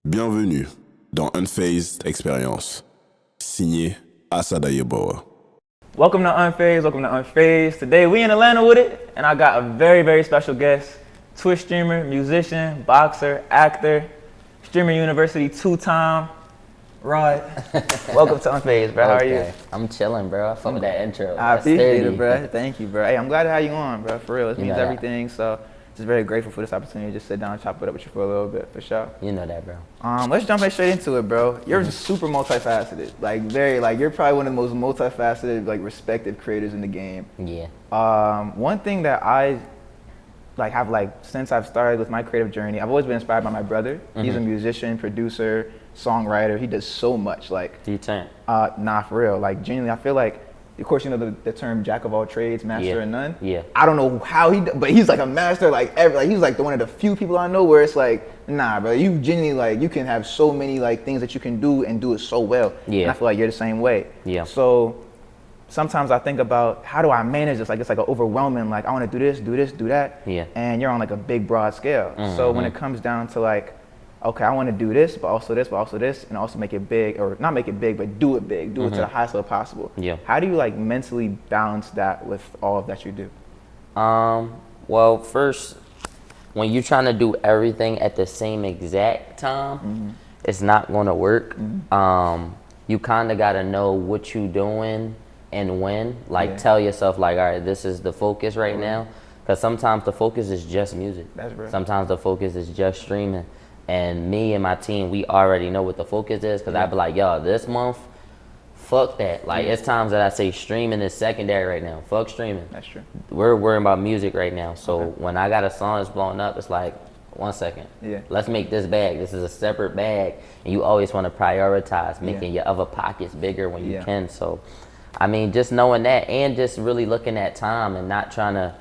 Bienvenue dans Unfazed Experience. Signé Aseda. Welcome to Unfazed. Today we in Atlanta with it, and I got a very special guest, Twitch streamer, musician, boxer, actor, Streamer University two-time, Raud. Welcome to Unfazed, bro. How are you? I'm chilling, bro. I fuck with that intro. I appreciate it, bro. Thank you, bro. Hey, I'm glad to have you on, bro. For real, it means everything. So, just very grateful for this opportunity to just sit down and chop it up with you for a little bit, for sure. You know that, bro. Let's jump straight into it, bro. You're super multifaceted, you're probably one of the most multifaceted, respected creators in the game. Yeah. One thing that I have since I've started with my creative journey, I've always been inspired by my brother. He's a musician, producer, songwriter. He does so much. Do you turn? Nah, for real. Genuinely, I feel like, of course, you know the term jack of all trades, master of none. Yeah. I don't know how but he's like a master. He's like one of the few people I know where it's like, nah, bro, you genuinely you can have so many things that you can do and do it so well. Yeah. And I feel like you're the same way. Yeah. So sometimes I think about, how do I manage this? It's overwhelming. I want to do that. Yeah. And you're on a big, broad scale. So when it comes down to okay, I want to do this, but also this, and also make it big, or not make it big, but do it big, do it to the highest level possible. Yeah. How do you mentally balance that with all of that you do? Well, first, when you're trying to do everything at the same exact time, it's not going to work. You kind of got to know what you're doing and when. Tell yourself, all right, this is the focus right now. Because sometimes the focus is just music. That's right. Sometimes the focus is just streaming. And me and my team, we already know what the focus is, because I'd be like, yo, this month, fuck that. It's times that I say streaming is secondary right now. Fuck streaming. That's true. We're worrying about music right now. So when I got a song that's blowing up, it's like, 1 second. Yeah. Let's make this bag. This is a separate bag. And you always want to prioritize making your other pockets bigger when you can. So, I mean, just knowing that, and just really looking at time and not trying to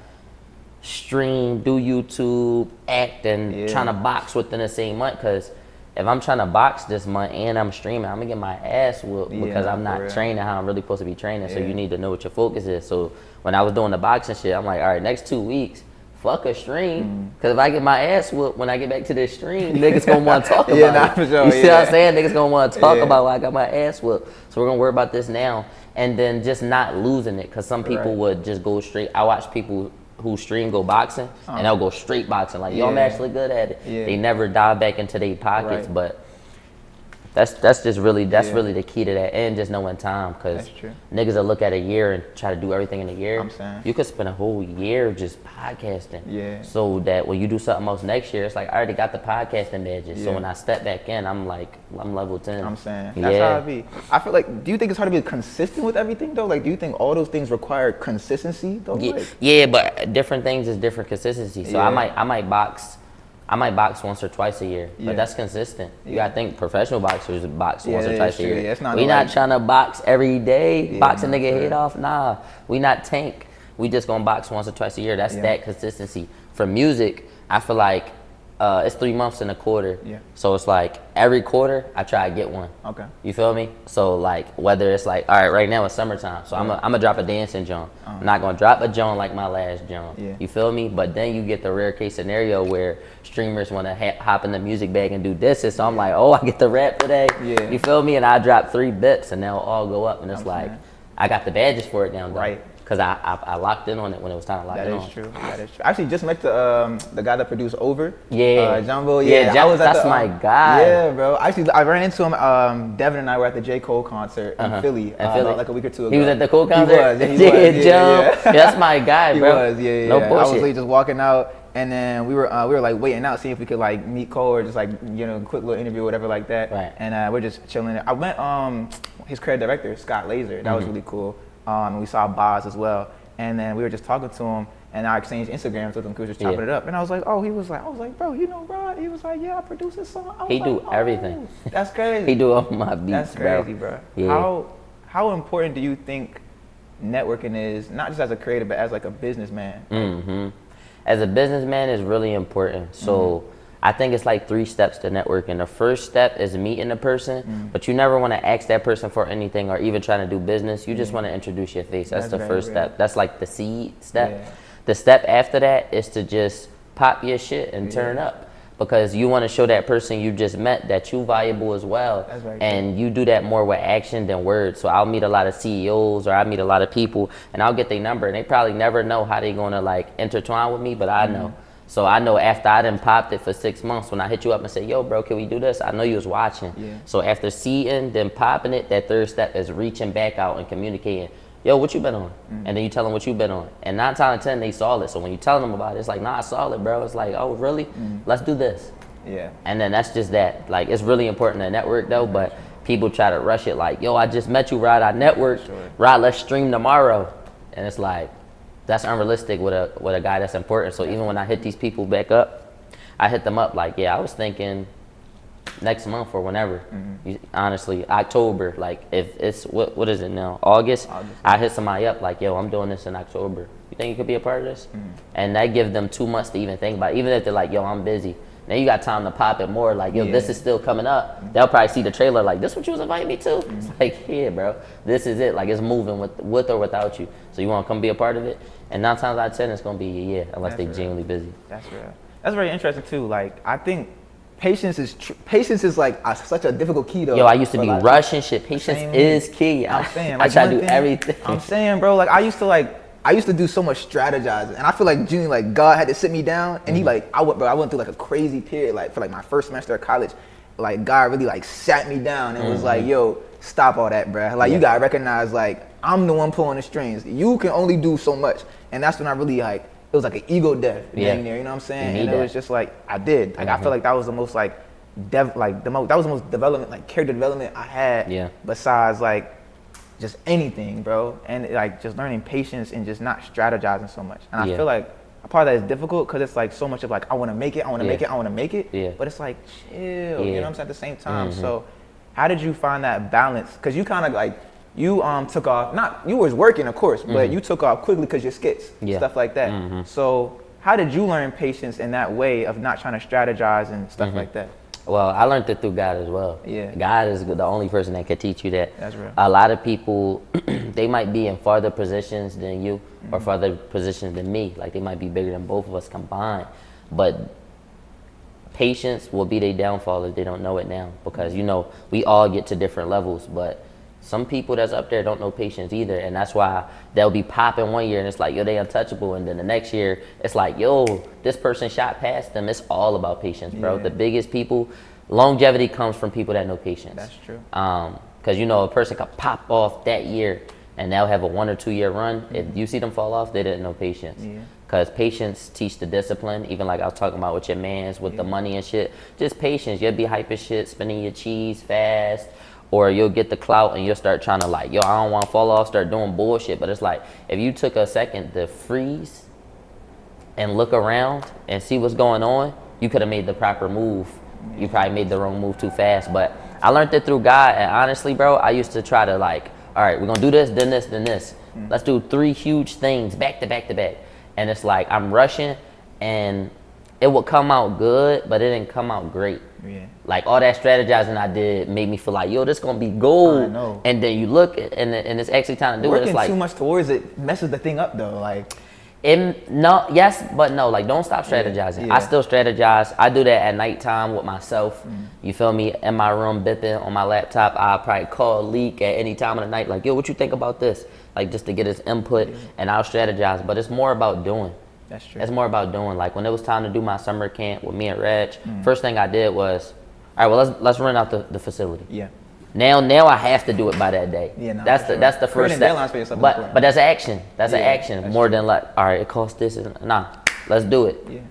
stream, do YouTube, act, and trying to box within the same month. Because if I'm trying to box this month and I'm streaming, I'm gonna get my ass whooped because I'm not training how I'm really supposed to be training. So you need to know what your focus is. So when I was doing the boxing shit, I'm like, all right, next 2 weeks, fuck a stream. Because if I get my ass whooped when I get back to this stream, niggas gonna want to talk about it. For sure. You see what I'm saying? Niggas gonna want to talk about why I got my ass whooped. So we're gonna worry about this now, and then just not losing it. Because some people would just go straight. I watch people who stream go boxing, and they'll go straight boxing. Yo, I'm actually good at it. Yeah. They never dive back into their pockets, but that's really the key to that, and just knowing time, because niggas will look at a year and try to do everything in a year. You could spend a whole year just podcasting, so that when you do something else next year, it's like I already got the podcasting badges. So when I step back in, I'm level 10. That's how it be. I feel like, do you think it's hard to be consistent with everything though? Do you think all those things require consistency though? Yeah, but different things is different consistency. So I might box once or twice a year, but that's consistent. You gotta think professional boxers box once or twice a year. We not trying to box every day, box a nigga head off. Nah, we not Tank. We just gonna box once or twice a year. That's that consistency. For music, I feel like it's 3 months in a quarter. So it's every quarter I try to get one. You feel me? So whether it's all right, right now it's summertime, so I'm gonna drop a dancing joint. I'm not gonna drop a joint like my last joint. You feel me? But then you get the rare case scenario where streamers want to hop in the music bag and do this. So I'm like, oh, I get the rap today. You feel me? And I drop 3 bits and they'll all go up, and it's I got the badges for it now. Right. Because I locked in on it when it was time to lock in on. That is true. I actually just met the guy that produced Over. Jumbo. That's my guy. Yeah, bro. Actually, I ran into him. Devin and I were at the J. Cole concert in Philly, like a week or two ago. He was at the Cole concert? He was. Yeah. That's my guy, bro. He was, No bullshit. I was literally just walking out, and then we were waiting out, seeing if we could meet Cole or just quick little interview or whatever like that. Right. And we're just chilling. I met his creative director, Scott Laser. That was really cool. And we saw Boz as well, and then we were just talking to him, and I exchanged Instagrams with him. We were just chopping it up, and I was like, bro, you know Rod? He was like, yeah, I produced this song. He do everything. That's crazy. He do all my beats, That's crazy, bro. Yeah. How important do you think networking is, not just as a creator, but as a businessman? As a businessman, it's really important. So I think it's 3 steps to networking. The first step is meeting the person, but you never want to ask that person for anything or even trying to do business. You just want to introduce your face. That's the first step. That's the seed step. The step after that is to just pop your shit and turn up. because you want to show that person you just met that you valuable as well. That's very and you do that more with action than words. So I'll meet a lot of CEOs or I meet a lot of people and I'll get their number and they probably never know how they gonna like intertwine with me, but I know. So I know after I done popped it for 6 months, when I hit you up and say, yo bro, can we do this? I know you was watching. Yeah. So after seeing then popping it, that third step is reaching back out and communicating. Yo, what you been on? And then you tell them what you been on. And 9 times out of 10, they saw it. So when you tell them about it, it's like, nah, I saw it, bro. It's like, oh, really? Let's do this. Yeah. And then that's just that. Like, it's really important to network, though, but people try to rush it like, yo, I just met you, Raud. I networked. Raud, let's stream tomorrow. And it's like, that's unrealistic with a guy that's important. So even when I hit these people back up, I hit them up like, yeah, I was thinking next month or whenever. Honestly, October. Like if it's what is it now? August. I hit somebody up like, yo, I'm doing this in October. You think you could be a part of this? And that gives them 2 months to even think about it. Even if they're like, yo, I'm busy. Now you got time to pop it more. Like, yo, this is still coming up. They'll probably see the trailer like, this what you was inviting me to? It's like, yeah, bro, this is it. Like it's moving with or without you. So you want to come be a part of it? And 9 times out of 10, it's gonna be yeah, unless they genuinely busy. That's real. That's very interesting too. Like I think patience is like such a difficult key though. Yo, I used to be rushing shit. Patience is key. I'm saying, I try to do everything. I'm saying, bro, like I used to do so much strategizing, and I feel like Junior, like God had to sit me down, and he like I went through like a crazy period, like for like my first semester of college, like God really like sat me down and was like, yo, stop all that, bro. Like you gotta recognize like I'm the one pulling the strings. You can only do so much, and that's when I really like. It was like an ego death being there, you know what I'm saying? And it was just like I did. Like I feel like that was the most like that was the most development, like character development I had. Besides like just anything, bro. And like just learning patience and just not strategizing so much. And I feel like a part of that is difficult because it's like so much of like I want to make it, I want to make it, I want to make it. But it's like chill, you know what I'm saying? At the same time. So how did you find that balance? Because you kind of like. You took off, you was working of course, but you took off quickly because your skits, stuff like that. So how did you learn patience in that way of not trying to strategize and stuff like that? Well, I learned it through God as well. God is the only person that can teach you that. That's real. A lot of people, they might be in farther positions than you or farther positions than me. Like they might be bigger than both of us combined. But patience will be their downfall if they don't know it now. Because, you know, we all get to different levels, but some people that's up there don't know patience either, and that's why they'll be popping one year and it's like, yo, they untouchable, and then the next year it's like, yo, this person shot past them. It's all about patience, bro. The biggest people, longevity comes from people that know patience. That's true. Because you know, a person could pop off that year and they'll have a 1 or 2 year run. If you see them fall off, they didn't know patience. Because patience teach the discipline, even like I was talking about with your mans, with the money and shit. Just patience. You'll be hype as shit, spending your cheese fast. Or you'll get the clout and you'll start trying to like, yo, I don't want to fall off, start doing bullshit. But it's like, if you took a second to freeze and look around and see what's going on, you could have made the proper move. You probably made the wrong move too fast. But I learned it through God. And honestly, bro, I used to try to like, all right, we're going to do this, then this, then this. Let's do 3 huge things back to back to back. And it's like, I'm rushing and it would come out good, but it didn't come out great. Like all that strategizing I did made me feel like, yo, this gonna be gold. I know. And then you look and it's actually time to do it. It's like too much towards it messes the thing up though. Like yes, but no. Like don't stop strategizing. I still strategize. I do that at nighttime with myself. You feel me? In my room, bipping on my laptop. I probably call Leek at any time of the night. Like, yo, what you think about this? Like just to get his input, and I'll strategize. But it's more about doing. That's true. It's more about doing. Like when it was time to do my summer camp with me and Reg, first thing I did was, all right, well let's rent out the facility. Now I have to do it by that day. That's the first step. But that's action. That's an action more than like, all right, it costs this. Nah, let's do it.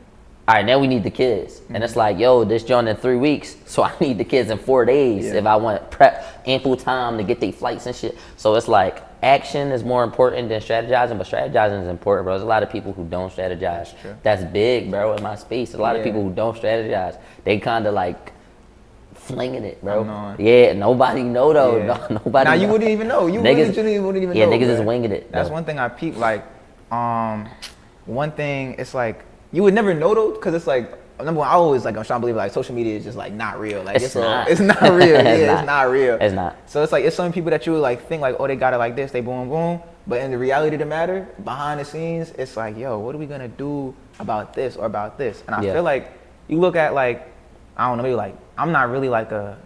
All right, now we need the kids. And it's like, yo, this joint in 3 weeks, so I need the kids in 4 days if I want prep ample time to get their flights and shit. So it's like action is more important than strategizing, but strategizing is important, bro. There's a lot of people who don't strategize. That's big, bro, in my space. A lot of people who don't strategize. They kind of like flinging it, bro. Nobody know though. No, nobody. Now you wouldn't even know. You wouldn't even know. Yeah, niggas is winging it. That's one thing I peeped. Like, one thing it's like you would never know though, because it's like number one, I always like I'm trying to believe like social media is just like not real. Like it's not real. It's not real. It's not. So it's like it's some people that you would like think like, oh, they got it like this, they boom boom. But in the reality of the matter, behind the scenes, it's like, yo, what are we gonna do about this or about this? And I feel like you look at like, I don't know, maybe like, I'm not really like a,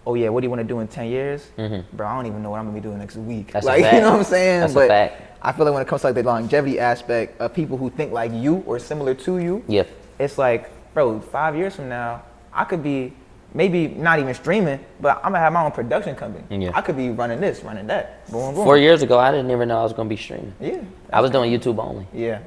oh yeah, what do you want to do in 10 years? Bro, I don't even know what I'm going to be doing next week. That's like, a fact. You know what I'm saying? That's but a fact. I feel like when it comes to like the longevity aspect of people who think like you or similar to you, it's like, bro, 5 years from now, I could be maybe not even streaming, but I'm gonna have my own production company. I could be running this, running that. Boom, boom. 4 years ago, I didn't even know I was gonna be streaming. Yeah. I was doing YouTube only. Yeah.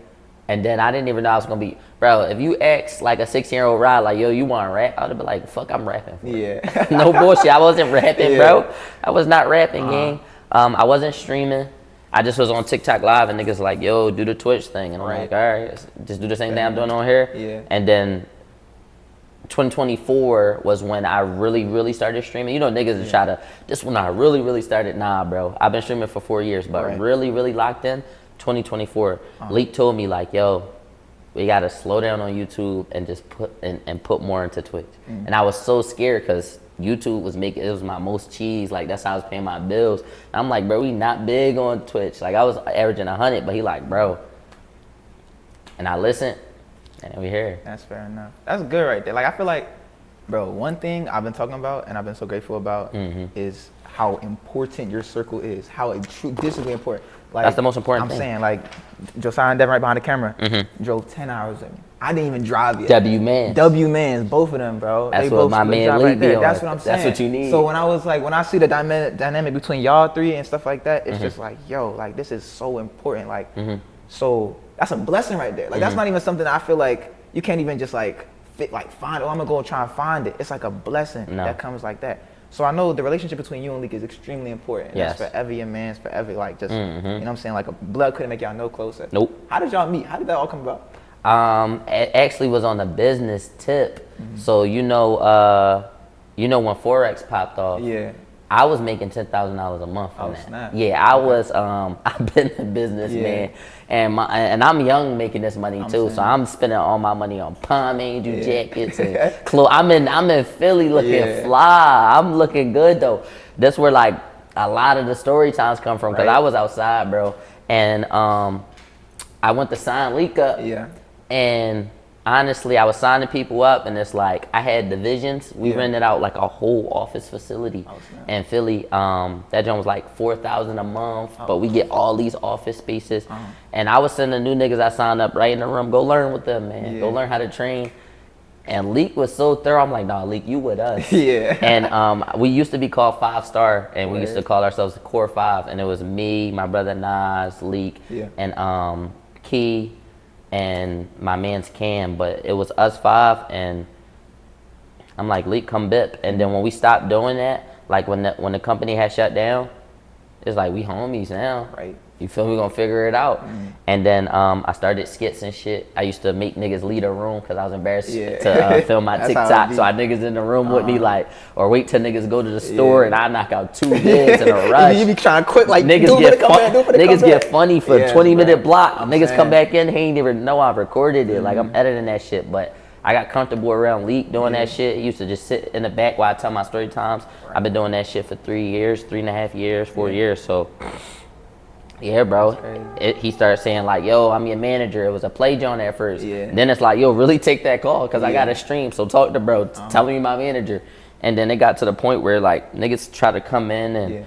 And then I didn't even know I was gonna be, bro, if you ask like a 16-year-old Rod, like, yo, you wanna rap? I would've been like, fuck, I'm rapping. Yeah. No bullshit, I wasn't rapping, bro. I was not rapping, gang. I wasn't streaming. I just was on TikTok live and niggas like, yo, do the Twitch thing. And I'm like, all right, just do the same thing I'm doing on here. Yeah. And then 2024 was when I really started streaming. You know, niggas try to, this when I really started. Nah, bro. I've been streaming for 4 years, but really locked in 2024. Leek told me like, yo, we gotta slow down on YouTube and just put more into Twitch. And I was so scared because YouTube was it was my most cheese. Like that's how I was paying my bills. And I'm like, bro, we not big on Twitch. Like I was averaging 100, but he like, bro. And I listened. And we here. That's fair enough. That's good right there. Like I feel like, bro, one thing I've been talking about and I've been so grateful about is how important your circle is. How digitally important. Like, that's the most important thing. I'm saying like Josiah and Devin right behind the camera drove 10 hours with me. I didn't even drive yet. W-Mans, both of them, bro. That's they what both my man right there. on. That's what I'm saying. That's what you need. So when I see the dynamic between y'all three and stuff like that, it's just like, yo, like this is so important. Like, so that's a blessing right there. Like that's not even something that I feel like you can't even just like find. Oh, I'm gonna go try and find it. It's like a blessing that comes like that. So I know the relationship between you and Leek is extremely important. Yes. That's forever your man's forever. Like just, you know what I'm saying? Like a blood couldn't make y'all no closer. Nope. How did y'all meet? How did that all come about? It actually was on a business tip. So you know when Forex popped off. Yeah. I was making $10,000 a month on that. Snap. Yeah, I was. I've been a businessman, and I'm young making this money too. So I'm spending all my money on pomade, jackets, and clothes. I'm in Philly looking fly. I'm looking good though. That's where like a lot of the story times come from because I was outside, bro, and I went to sign Leek up. Yeah. And honestly, I was signing people up, and it's like I had divisions. We rented out like a whole office facility in Philly. That joint was like $4,000 a month, but we get all these office spaces. And I was sending new niggas I signed up right in the room. Go learn with them, man. Go learn how to train. And Leek was so thorough. I'm like, nah, Leek, you with us. And we used to be called 5 Star, and we used to call ourselves the Core 5. And it was me, my brother Nas, Leek, and Key. And my man's Cam, but it was us 5, and I'm like, Leek, come bip. And then when we stopped doing that, like when the company had shut down, it's like we homies now. Right. You feel me? We gonna figure it out. And then I started skits and shit. I used to make niggas leave a room because I was embarrassed to film my TikTok. So I niggas in the room with me like, or wait till niggas go to the store and I knock out 2 bids in a rush. You be trying to quit like niggas get funny for 20-minute block. Niggas come back in, he ain't even know I recorded it. Like I'm editing that shit, but I got comfortable around Leek doing that shit. He used to just sit in the back while I tell my story times. I've been doing that shit for 3 years, 3.5 years, 4 years. So yeah, bro. He started saying like, yo, I'm your manager. It was a play joint at first. Then it's like, yo, really take that call because I got a stream. So talk to bro. Tell me my manager. And then it got to the point where like niggas try to come in and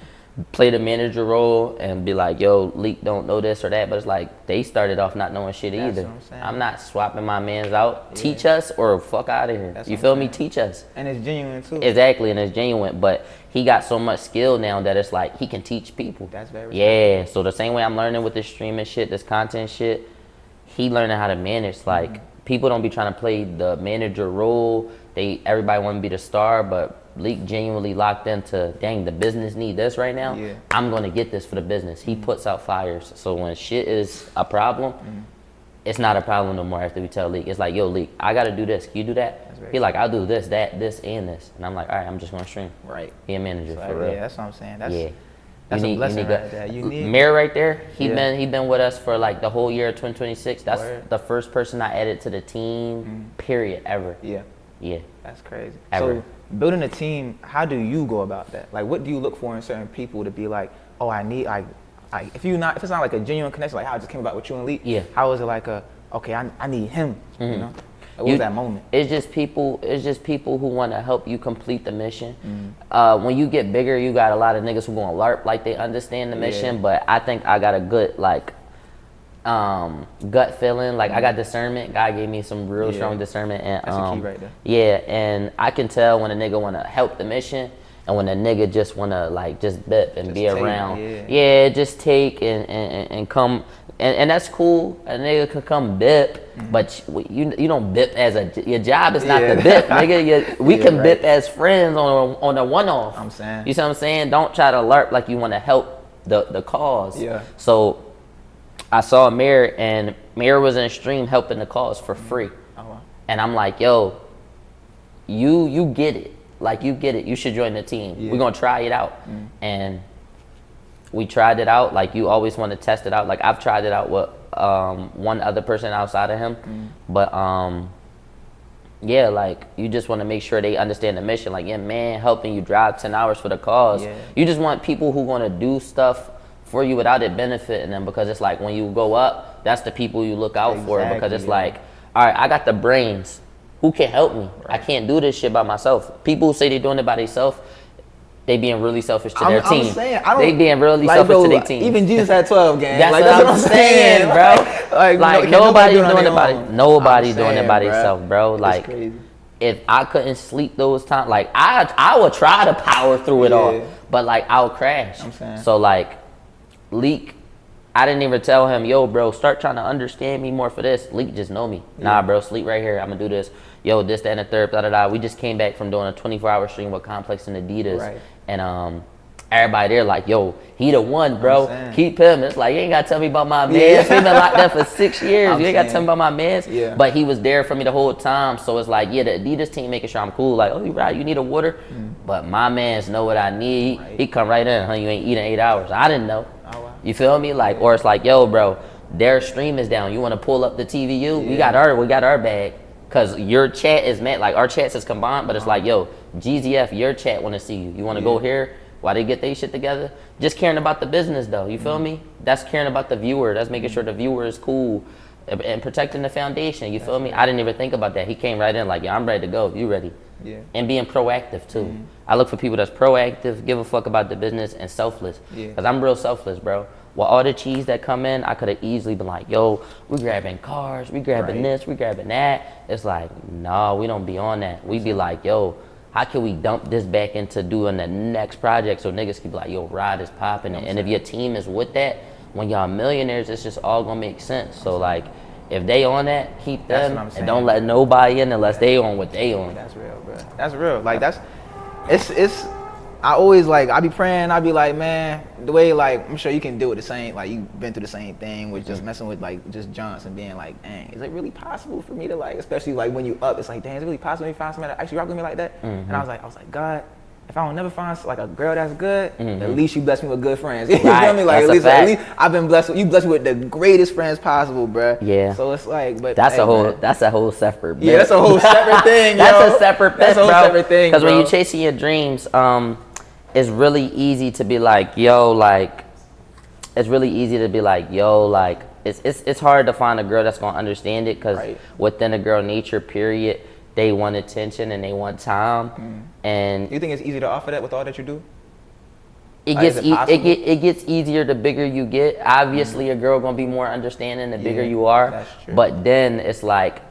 play the manager role and be like, yo, Leek don't know this or that. But it's like they started off not knowing shit either. I'm not swapping my mans out. Teach us or fuck out of here. You feel me? Teach us. And it's genuine too. Exactly, and it's genuine. But he got so much skill now that it's like he can teach people. That's very Yeah, so the same way I'm learning with this streaming shit, this content shit, he learning how to manage. Like people don't be trying to play the manager role. Everybody want to be the star, but Leek genuinely locked into, dang, the business need this right now. I'm gonna get this for the business. He puts out fires. So when shit is a problem, it's not a problem no more after we tell Leek. It's like, yo, Leek, I gotta do this. Can you do that? He like, I'll do this, that, this, and this. And I'm like, all right, I'm just gonna stream. Right. He a manager for real. real. Yeah, that's what I'm saying. That's a blessing right there. You need Mirror right there. He been with us for like the whole year of 2026. That's the first person I added to the team. Period. Ever. Yeah. That's crazy. Ever. So building a team, how do you go about that? Like, what do you look for in certain people to be like, oh, I need like if it's not like a genuine connection, like how it just came about with you and Leek. How is it like okay, I need him. You know. What was that moment? It's just people who want to help you complete the mission. When you get bigger, you got a lot of niggas who gonna LARP like they understand the mission, but I think I got a good like gut feeling. Like I got discernment. God gave me some real strong discernment, and that's a key right there. Yeah, and I can tell when a nigga wanna help the mission and when a nigga just wanna like just bip and just be around. Just take and come. And that's cool. A nigga could come bip, but you don't bip as your job is not to bip, nigga. We can bip as friends on a one-off. I'm saying. You see what I'm saying? Don't try to LARP like you want to help the cause. Yeah. So I saw Mir, and Mir was in stream helping the cause for free. Oh, wow. And I'm like, yo, you get it. Like you get it. You should join the team. We're gonna try it out. And we tried it out. Like you always want to test it out. Like I've tried it out with one other person outside of him, but like you just want to make sure they understand the mission. Like man, helping you drive 10 hours for the cause. You just want people who want to do stuff for you without it benefiting them, because it's like when you go up, that's the people you look out for, because it's like, all right, I got the brains. Who can help me? I can't do this shit by myself. People who say they're doing it by themselves, they being really selfish to their team. I'm saying, they being really selfish to their team. Even Jesus had 12 gang. That's what I'm saying, bro. Like nobody's doing it by nobody's doing it by themselves, bro. Like if I couldn't sleep those times, like I would try to power through it all, but like I'll crash. So like Leek, I didn't even tell him, yo, bro, start trying to understand me more for this. Leek just know me. Nah, bro, sleep right here. I'm gonna do this. Yo, this, that, and the third, da-da-da. We just came back from doing a 24-hour stream with Complex and Adidas. And everybody there like, yo, he the one, bro. Keep him. It's like, you ain't gotta tell me about my mans. He been locked up for 6 years. You ain't gotta tell me about my mans. But he was there for me the whole time. So it's like, the Adidas team making sure I'm cool. Like, oh, you right, you need a water? But my mans know what I need. He come right in, you ain't eating 8 hours. I didn't know. You feel me? Like, or it's like, yo, bro, their stream is down. You wanna pull up the TVU? We got our bag. Cause your chat is meant, like our chats is combined, but it's like, yo, GZF, your chat wanna see you. You wanna go here while they get their shit together? Just caring about the business though, you feel me? That's caring about the viewer. That's making sure the viewer is cool and protecting the foundation, you feel me? I didn't even think about that. He came right in like, yeah, I'm ready to go, you ready? And being proactive too. I look for people that's proactive, give a fuck about the business, and selfless. Cause I'm real selfless, bro. With all the cheese that come in, I could have easily been like, yo, we grabbing cars, we grabbing this, we grabbing that. It's like, no, we don't be on that. We be like, yo, how can we dump this back into doing the next project so niggas can be like, yo, Raud is popping it. And if your team is with that, when y'all millionaires, it's just all gonna make sense. So like, if they on that, keep them and don't let nobody in unless they on what they on. That's real, bro. That's real. Like it's I always like, I be praying, I be like, man, the way like, I'm sure you can do it the same, like you've been through the same thing with just messing with like just junks and being like, dang, is it really possible for me to like, especially like when you up, it's like, dang, is it really possible to find somebody that actually rock with me like that? And I was like, God, if I don't never find like a girl that's good, at least you bless me with good friends. You feel me? Like at least I've been blessed with, you blessed me with the greatest friends possible, bro. So it's like, but that's a whole separate bit. Yeah, that's a whole separate thing, That's a separate bit, that's a whole separate thing, because when you're chasing your dreams, it's really easy to be like, yo, like, it's really easy to be like, yo, like, it's hard to find a girl that's gonna understand it, because within a girl nature, period, they want attention and they want time. And you think it's easy to offer that with all that you do? It gets easier the bigger you get. Obviously, a girl gonna be more understanding the bigger you are. That's true. But then it's like,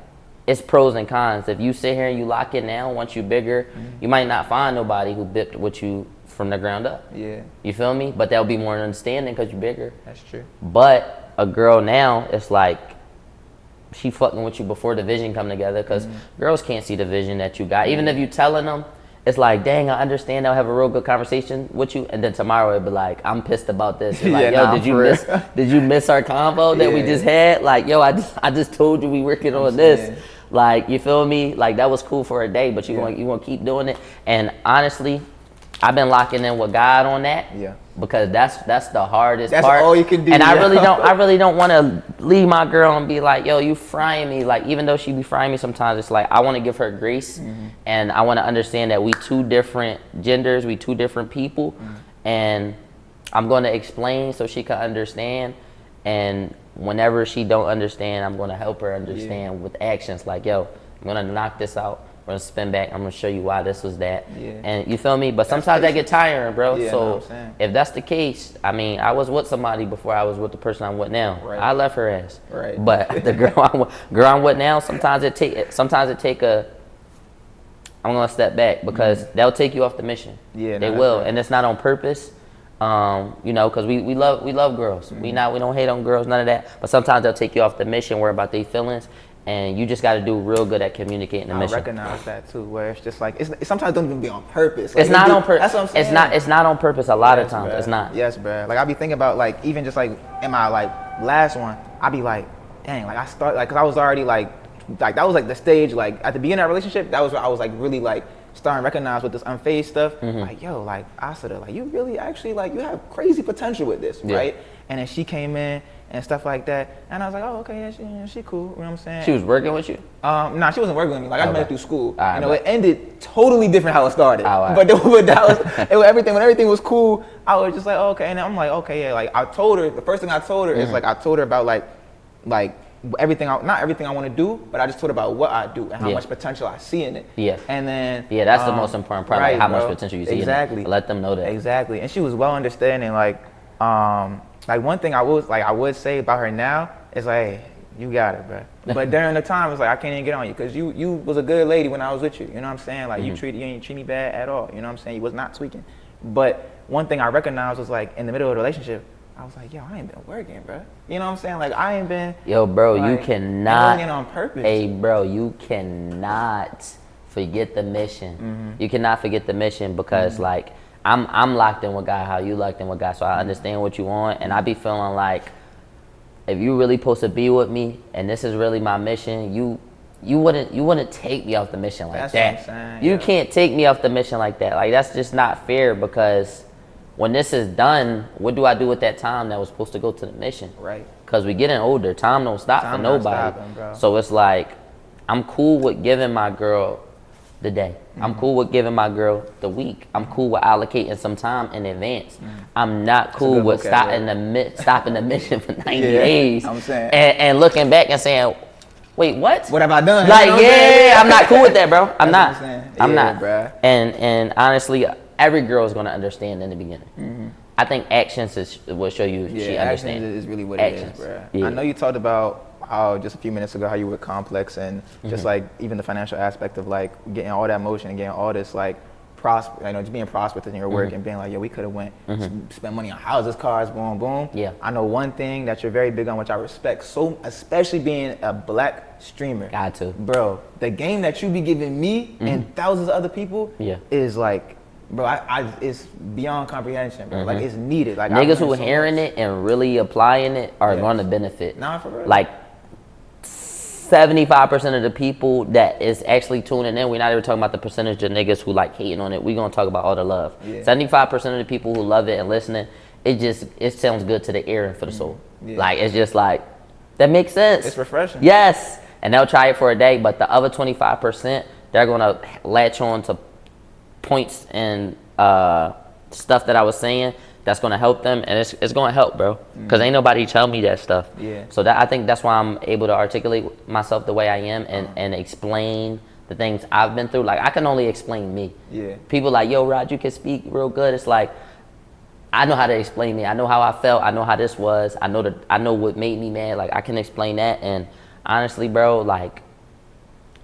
it's pros and cons. If you sit here and you lock it now, once you bigger, you might not find nobody who bipped with you from the ground up. You feel me? But that'll be more understanding because you're bigger. That's true. But a girl now, it's like she fucking with you before the vision come together, because girls can't see the vision that you got. Even if you telling them, it's like, dang, I understand, they'll have a real good conversation with you, and then tomorrow it'll be like, I'm pissed about this. You're like, yo, did you miss our convo that we just had? Like, yo, I just told you we working on this. Like, you feel me? Like, that was cool for a day, but you want to keep doing it. And honestly, I've been locking in with God on that, because that's the hardest part. That's all you can do. And I really don't want to leave my girl and be like, yo, you frying me. Like, even though she be frying me sometimes, it's like I want to give her grace, and I want to understand that we two different genders, we two different people, and I'm going to explain so she can understand. And whenever she don't understand, I'm going to help her understand with actions. Like, yo, I'm gonna knock this out. We're gonna spin back. I'm gonna show you why this was that. Yeah. And you feel me? But sometimes that get tiring, bro. Yeah, so if that's the case, I mean, I was with somebody before I was with the person I'm with now. Right. I left her ass. Right. But the girl I'm with now, sometimes it take a. I'm gonna step back because they'll take you off the mission. Yeah, they will, and it's not on purpose. You know, because we love girls. We don't hate on girls, none of that. But sometimes they'll take you off the mission, worry about their feelings. And you just got to do real good at communicating the mission. I recognize that too, where it's just like it sometimes don't even be on purpose. Like, it's not on purpose. That's what I'm saying. It's not on purpose. A lot of times, it's not. Yes, bro. Like I be thinking about like even just like in my like last one, I be like, dang, like I start like because I was already like that was like the stage like at the beginning of that relationship. That was where I was like really like starting to recognize with this unfazed stuff. Like yo, like Aseda, like you really actually like you have crazy potential with this, right? And then she came in and stuff like that, and I was like, oh, okay, yeah, she cool. You know what I'm saying? She was working with you? Nah, she wasn't working with me. Like I met her through school. Right, you know, it ended totally different how it started. Right. But that was everything. When everything was cool, I was just like, oh, okay. And then I'm like, okay, yeah. Like I told her, the first thing I told her is like I told her about like everything. Not everything I want to do, but I just told her about what I do and how much potential I see in it. Yeah. And then that's the most important part. Right, like how bro. much potential you see. Exactly. In it. Let them know that. Exactly. And she was well understanding. Like one thing I would say about her now is like, hey, you got it, bro. But during the time, it's like I can't even get on you because you was a good lady when I was with you. You know what I'm saying? Like you ain't treat me bad at all. You know what I'm saying? You was not tweaking. But one thing I recognized was like in the middle of the relationship, I was like, yo, I ain't been working, bro. You know what I'm saying? Like I ain't been. Yo, bro, like, you cannot. Working on purpose. Hey, bro, you cannot forget the mission. You cannot forget the mission because like. I'm locked in with God how you locked in with God, so I understand what you want, and I be feeling like if you really supposed to be with me and this is really my mission, you wouldn't take me off the mission like that's that. What I'm saying, you can't take me off the mission like that. Like that's just not fair because when this is done, what do I do with that time that was supposed to go to the mission? Right. Because we getting older, time don't stop for nobody. So it's like I'm cool with giving my girl the day. I'm cool with giving my girl the week. I'm cool with allocating some time in advance. I'm not cool with stopping the mission for 90 days. I'm saying. And looking back and saying, wait, what? What have I done? Like, I'm not cool with that, bro. I'm not. I'm not. Bro. And honestly, every girl is gonna understand in the beginning. I think actions will show you she understands. Actions is really what it is, bro. Yeah. I know you talked about how just a few minutes ago how you were complex and just like even the financial aspect of like getting all that motion and getting all this like just being prosperous in your work and being like, yo, we could have went spent money on houses, cars, boom, boom. Yeah. I know one thing that you're very big on, which I respect so, especially being a black streamer. Got to. Bro, the game that you be giving me and thousands of other people is like, bro, it's beyond comprehension, bro. Like it's needed. Like niggas who hearing it and really applying it are going to benefit. Nah, for real. Like 75% of the people that is actually tuning in, we're not even talking about the percentage of niggas who like hating on it. We're gonna talk about all the love. 75% of the people who love it and listening, it sounds good to the ear and for the soul. Like it's just like that makes sense. It's refreshing. Yes, and they'll try it for a day, but the other 25%, they're gonna latch on to points and stuff that I was saying that's gonna help them, and it's gonna help, bro. Cause ain't nobody tell me that stuff. Yeah. So I think that's why I'm able to articulate myself the way I am and explain the things I've been through. Like I can only explain me. Yeah. People like, yo, Raud, you can speak real good. It's like I know how to explain me. I know how I felt. I know how this was. I know what made me mad. Like I can explain that. And honestly, bro, like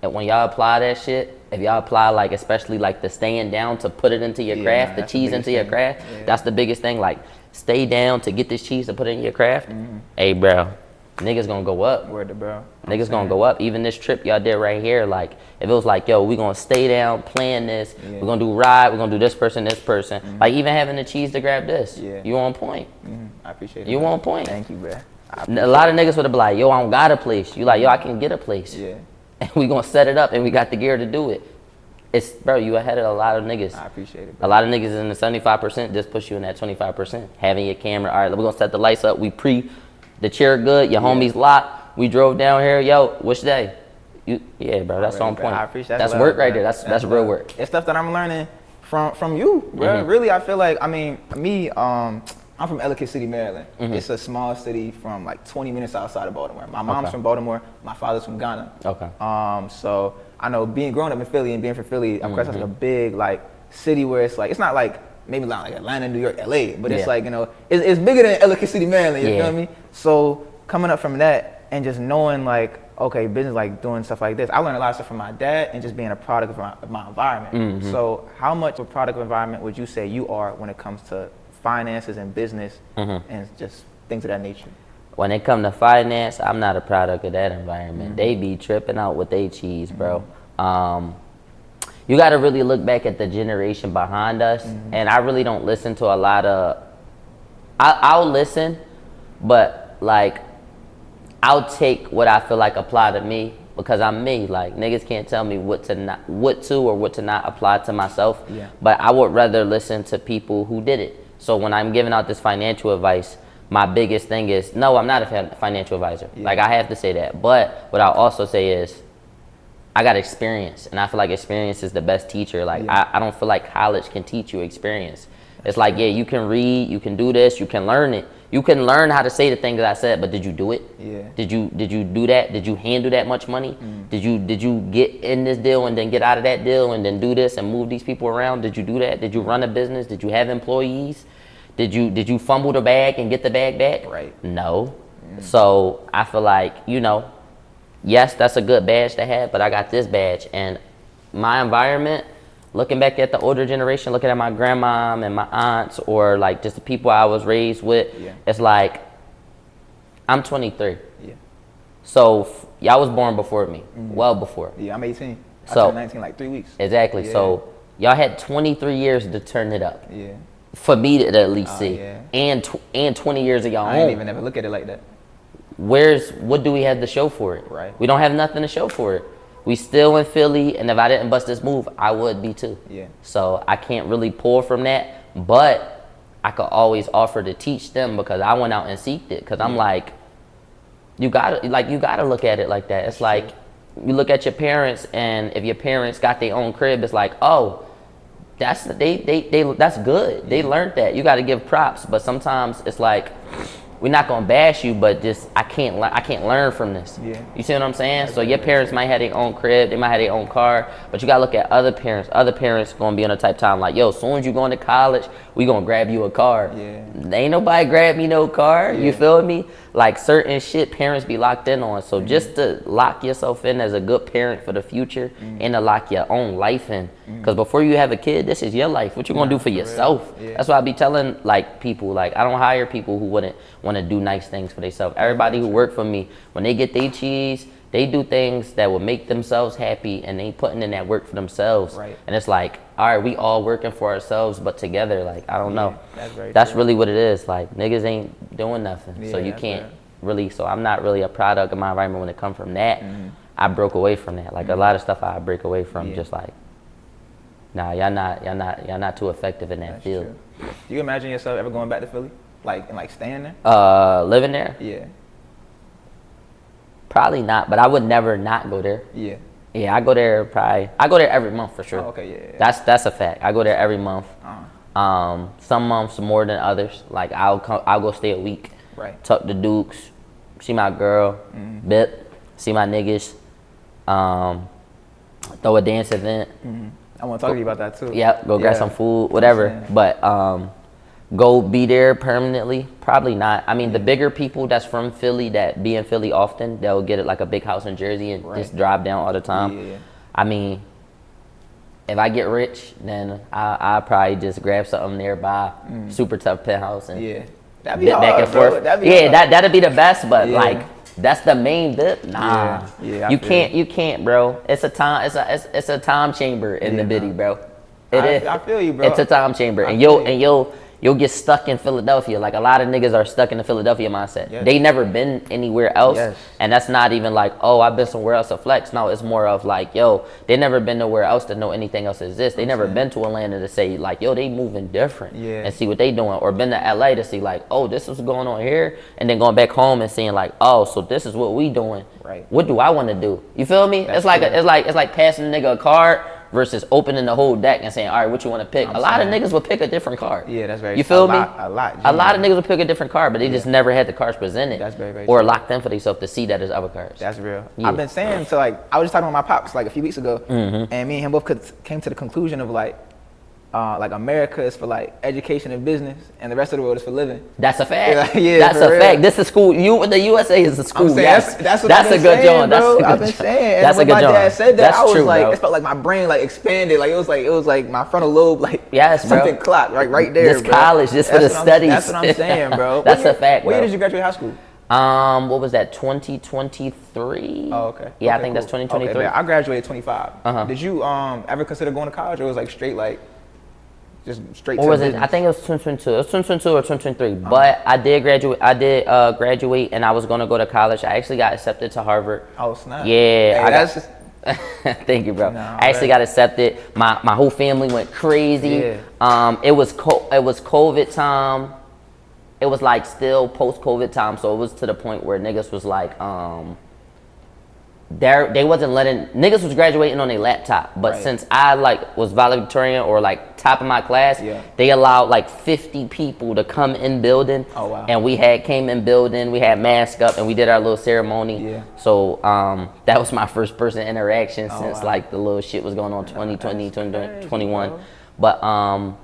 when y'all apply that shit, if y'all apply like especially like the staying down to put it into your craft, the cheese into your craft, that's the biggest thing. Like stay down to get this cheese to put it in your craft. Hey, bro, niggas gonna go up. Word to bro. Niggas gonna go up. Even this trip y'all did right here, like if it was like, yo, we gonna stay down, plan this, we're gonna do ride, we're gonna do this person, like even having the cheese to grab this, you on point. I appreciate it. You on point. Thank you, bro. A lot of niggas would have been like, yo, I don't got a place. You like, yo, I can get a place. Yeah. And we gonna set it up and we got the gear to do it. It's, bro, you ahead of a lot of niggas. I appreciate it, bro. A lot of niggas in the 75% just push you in that 25%. Having your camera, all right, we're gonna set the lights up. We the chair good, your homies locked. We drove down here, yo, which day? Yeah, bro, that's on point. I appreciate that. That's work right there. That's real work. It's stuff that I'm learning from you, bro. Really, I feel like, I mean, me, I'm from Ellicott City, Maryland. It's a small city from like 20 minutes outside of Baltimore. My mom's from Baltimore. My father's from Ghana. Okay. So I know growing up in Philly and being from Philly, of course, that's like a big like city where it's like, it's not like maybe like Atlanta, New York, LA, but it's like, you know, it's bigger than Ellicott City, Maryland, you feel me? So coming up from that and just knowing like, okay, business, like doing stuff like this, I learned a lot of stuff from my dad and just being a product of my environment. So how much of a product of environment would you say you are when it comes to finances and business and just things of that nature? When it comes to finance, I'm not a product of that environment. They be tripping out with they cheese, bro. You got to really look back at the generation behind us, and I really don't listen to a lot of. I'll listen, but like I'll take what I feel like apply to me because I'm me. Like niggas can't tell me what to not apply to myself. But I would rather listen to people who did it. So when I'm giving out this financial advice, my biggest thing is, no, I'm not a financial advisor. Like, I have to say that. But what I'll also say is, I got experience. And I feel like experience is the best teacher. Like, I don't feel like college can teach you experience. It's like, yeah, you can read, you can do this, you can learn it. You can learn how to say the things that I said, but did you do it? Did you do that? Did you handle that much money? Did you get in this deal and then get out of that deal and then do this and move these people around? Did you do that? Did you run a business? Did you have employees? Did you fumble the bag and get the bag back? No. So I feel like, you know, yes, that's a good badge to have, but I got this badge. And my environment, looking back at the older generation, looking at my grandma and my aunts, or like just the people I was raised with, it's like, I'm 23. So y'all was born before me, well before. I'm 18. I turned 19 like 3 weeks. Exactly. So y'all had 23 years to turn it up. For me to at least see, and 20 years of y'all own. I ain't even ever look at it like that. What do we have to show for it? We don't have nothing to show for it. We still in Philly, and if I didn't bust this move, I would be too. So I can't really pull from that, but I could always offer to teach them because I went out and seeked it. Because I'm like, you gotta look at it like that. It's like you look at your parents, and if your parents got their own crib, it's like, oh, that's good. They learned that. You got to give props, but sometimes it's like, we're not gonna bash you, but just I can't learn from this. You see what I'm saying? So your parents might have their own crib, they might have their own car, but you gotta look at other parents. Other parents gonna be on a type of time like, yo, as soon as you going to college, we gonna grab you a car. Ain't nobody grab me no car. You feel me? Like certain shit parents be locked in on. So just to lock yourself in as a good parent for the future and to lock your own life in. Because before you have a kid, this is your life. What you gonna do for yourself? That's why I be telling like people, like I don't hire people who wouldn't want to do nice things for themselves. Everybody who work for me, when they get their cheese, they do things that will make themselves happy, and they putting in that work for themselves. And it's like, all right, we all working for ourselves, but together, like I don't know. That's really what it is. Like niggas ain't doing nothing, so you can't really. So I'm not really a product of my environment when it comes from that. I broke away from that. Like a lot of stuff I break away from, just like, nah, y'all not too effective in that field. Do you imagine yourself ever going back to Philly? Like staying there? Living there? Probably not, but I would never not go there. Yeah, I go there every month for sure. That's a fact. I go there every month. Some months more than others. Like I'll go stay a week. Tuck the Dukes, see my girl, bit, see my niggas, throw a dance event. I want to talk to you about that too. Yep, go grab some food, whatever. But go be there permanently? Probably not. I mean, the bigger people that's from Philly, that be in Philly often, they'll get it like a big house in Jersey and just drive down all the time. I mean, if I get rich, then I'll probably just grab something nearby, super tough penthouse, and that'd be hard, back and forth. That'd be the best, but like that's the main bit. Nah, you can't, bro. It's a time chamber in the bitty, bro. It is. I feel you, bro. It's a time chamber, and you'll get stuck in Philadelphia. Like a lot of niggas are stuck in the Philadelphia mindset. They never been anywhere else, and that's not even like, oh, I've been somewhere else to flex. No, it's more of like, yo, they never been nowhere else to know anything else exists. They never been to Atlanta to say like, yo, they moving different and see what they doing, or been to LA to see like, oh, this is going on here, and then going back home and seeing like, oh, so this is what we doing. What do I want to do? You feel me? It's like passing a nigga a card. versus opening the whole deck and saying, all right, what you want to pick. A lot of niggas would pick a different card. Yeah, that's very. You feel me? A lot. A lot of niggas would pick a different card, but they just never had the cards presented. That's very or true. locked in for themselves to see that there's other cards. That's real. Yeah. I've been saying to like, I was just talking with my pops like a few weeks ago, and me and him both came to the conclusion of like America is for like education and business, and the rest of the world is for living. That's a fact. Yeah, that's a fact. This is school. The USA is a school. Yes, that's a good joint. I've been saying. That's a good joint. When my dad said that, that's I was true, like, bro. it felt like my brain like expanded. Like it was like my frontal lobe like something clocked right there. This college, just for the studies. That's what I'm saying, bro. That's a fact, bro. When did you graduate high school? What was that? 2023. Oh, okay. Yeah, okay, I think that's 2023. Okay, I graduated 25. Did you ever consider going to college, or was it like straight like? Just straight or to was it? business? I think it was 2022. It was 2022 or 2023. But I did graduate. Graduate, and I was gonna go to college. I actually got accepted to Harvard. Oh snap! Yeah, Hey, thank you, bro. No, I actually got accepted. My whole family went crazy. Yeah. It was COVID time. It was like still post-COVID time, so it was to the point where niggas was like, they wasn't letting niggas was graduating on their laptop, but since I like was valedictorian or like top of my class, they allowed like 50 people to come in building. Oh wow! And we came in building, we had mask up, and we did our little ceremony. Yeah. So that was my first person interaction since like the little shit was going on 2020, 2021. But mom,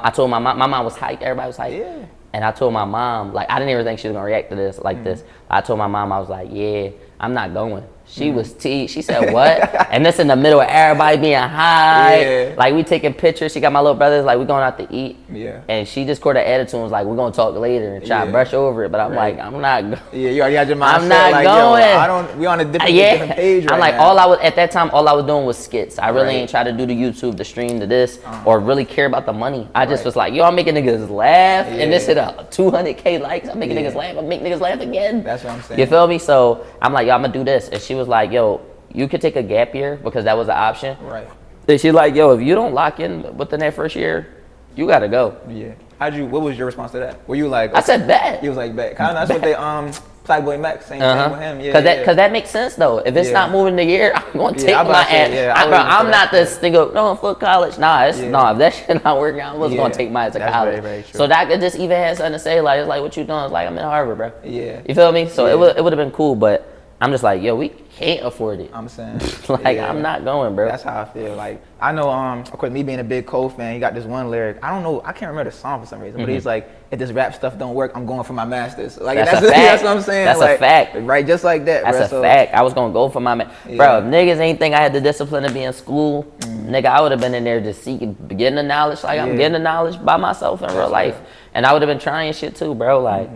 I told my mom was hyped. Everybody was hyped. Yeah. And I told my mom, like, I didn't even think she was gonna react to this like this. I told my mom, I was like, yeah, I'm not going. She was she said, what? And this in the middle of everybody being high. Yeah. Like, we taking pictures. She got my little brothers, like, we going out to eat. Yeah. And she just caught an attitude and was like, we're gonna talk later and try to brush over it. But I'm like, I'm not going. Yeah, you already had your mindset. I'm not like, going. We on a different page right I'm like, now. at that time, all I was doing was skits. I really ain't try to do the YouTube, the stream, the this, or really care about the money. I just was like, yo, I'm making niggas laugh. And this hit 200K likes. I'm making niggas laugh. I'm making niggas laugh again. That's what I'm saying. You feel me? So I'm like, yo, I'm gonna do this. And she was like, yo, you could take a gap year because that was an option. Right. And she's like, yo, if you don't lock in within that first year, you gotta go. Yeah. What was your response to that? Were you like? Okay. I said bet. He was like bet. Kind of that's what they Playboy Max same thing with him. Yeah. Cause that makes sense though. If it's not moving the year, I'm gonna take my ass. I'm not this nigga. No, for college. Nah, if that shit not working, I was gonna take my ass to college. Very, very true. So that could just even have something to say. Like, it's like, what you doing? It's like, I'm in Harvard, bro. Yeah. You feel me? So it would have been cool, but I'm just like, yo, we can't afford it. I'm saying. Like, I'm not going, bro. That's how I feel. Like, I know, of course, me being a big Cole fan, he got this one lyric. I don't know, I can't remember the song for some reason, but he's like, if this rap stuff don't work, I'm going for my masters. Like, that's a fact. That's what I'm saying. That's like, a fact. Right, just like that, That's bro. a fact. I was gonna go for my Bro, if niggas ain't think I had the discipline to be in school, nigga, I would have been in there just getting the knowledge. Like, I'm getting the knowledge by myself in real life. And I would have been trying shit too, bro. Like,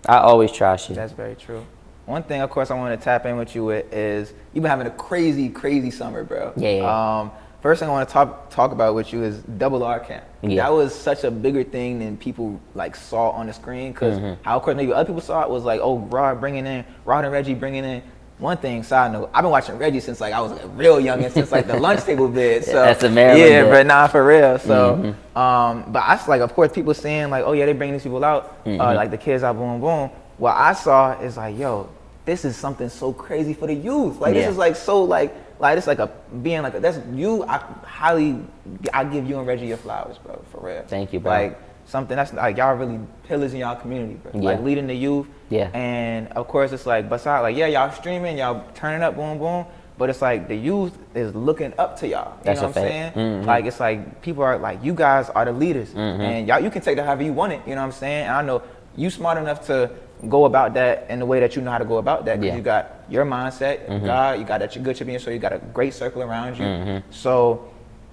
I always try shit. That's very true. One thing, of course, I want to tap in with you with is you've been having a crazy, crazy summer, bro. Yeah. First thing I want to talk about with you is Double R Camp. Yeah. That was such a bigger thing than people like saw on the screen, because how, of course, maybe other people saw it was like, oh, Raud and Reggie bringing in. One thing, side note, I've been watching Reggie since like I was a real youngin', since like the lunch table vid. So that's a Maryland bit. but nah, for real. So, but I like, of course, people saying like, oh yeah, they bringing these people out, like the kids out, boom, boom. What I saw is like, yo, this is something so crazy for the youth. Like this is like so like it's like that's you. I give you and Reggie your flowers, bro, for real. Thank you, bro. Like something that's like y'all really pillars in y'all community, bro. Yeah. Like leading the youth. Yeah. And of course it's like besides like y'all streaming, y'all turning up, boom, boom. But it's like the youth is looking up to y'all. You know what I'm saying? Like it's like people are like, you guys are the leaders, and y'all, you can take that however you want it. You know what I'm saying? And I know you smart enough to go about that in the way that you know how to go about that, because you got your mindset, God, you got that good champion, so you got a great circle around you. So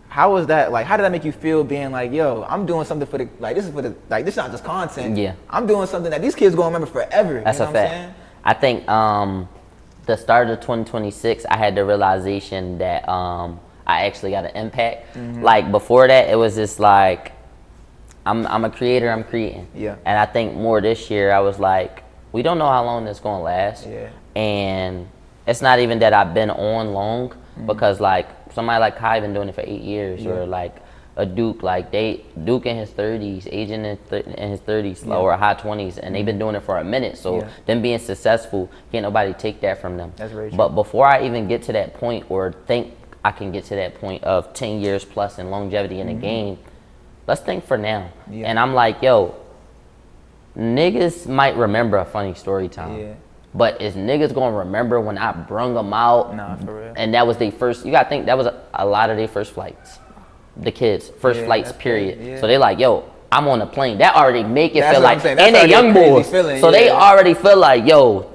how was that, like, how did that make you feel being like, yo, I'm doing something for the, like, this is for the, like, this is not just content. Yeah. I'm doing something that these kids gonna remember forever. That's you know a fact. I think the start of 2026, I had the realization that I actually got an impact. Like before that, it was just like, I'm a creator, I'm creating. Yeah. And I think more this year, I was like, we don't know how long this gonna last. Yeah. And it's not even that I've been on long, because like somebody like Kai been doing it for 8 years, or like a Duke, like Duke in his 30s, aging in his 30s, or high 20s, and they've been doing it for a minute. So them being successful, can't nobody take that from them. That's very true. But before I even get to that point or think I can get to that point of 10 years plus in longevity in the game. Let's think for now. Yeah. And I'm like, yo, niggas might remember a funny story time. Yeah. But is niggas gonna remember when I brung them out? Nah, for real. And that was their first, you gotta think that was a lot of their first flights. The kids, first flights, period. Yeah. So they like, yo, I'm on a plane. That already make it feel like, and they young boys. So they already feel like, yo,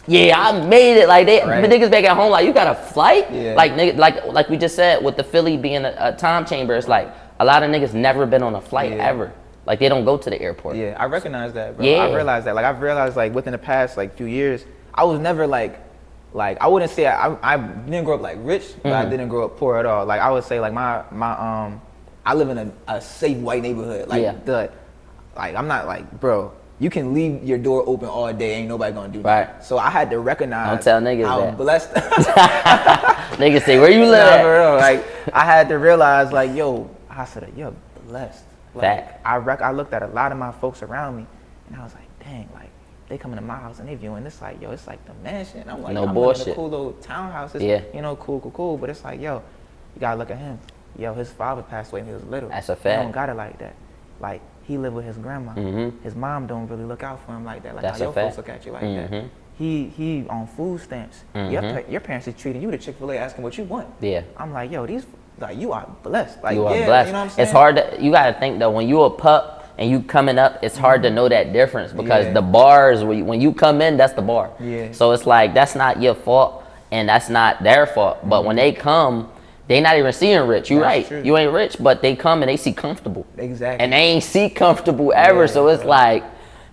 yeah, I made it. Like niggas back at home, like, you got a flight? Yeah. Like niggas, like we just said with the Philly being a time chamber, it's like a lot of niggas never been on a flight ever. Like they don't go to the airport. Yeah, I recognize that, bro. Yeah. I realized that. Like I've realized like within the past like few years, I was never like I wouldn't say I didn't grow up like rich, but I didn't grow up poor at all. Like I would say like my I live in a safe white neighborhood. Like like I'm not like, bro, you can leave your door open all day, ain't nobody gonna do that. Right. So I had to recognize don't tell niggas how that. Blessed niggas say, where you live at? For real. Like I had to realize like, yo, I said, you're blessed. Like, I looked at a lot of my folks around me, and I was like, dang, like, they coming to my house and they viewing this like, yo, it's like the mansion. I'm like, no I'm bullshit. in a cool little townhouse. You know, cool. But it's like, yo, you gotta look at him. Yo, his father passed away when he was little. That's a fact. He don't got it like that. Like, he lived with his grandma. His mom don't really look out for him like that. Like that's how your folks look at you like that. He on food stamps. Your parents is treating you to Chick-fil-A asking what you want. Yeah. I'm like, yo, these, like, you are blessed. Like, you are blessed. You know what I'm saying? It's hard to, you gotta think though, when you a pup and you coming up, it's hard to know that difference because the bars, when you come in, that's the bar. Yeah. So it's like, that's not your fault and that's not their fault. But when they come, they not even seeing rich. You right. True. You ain't rich, but they come and they see comfortable. Exactly. And they ain't see comfortable ever. So it's like,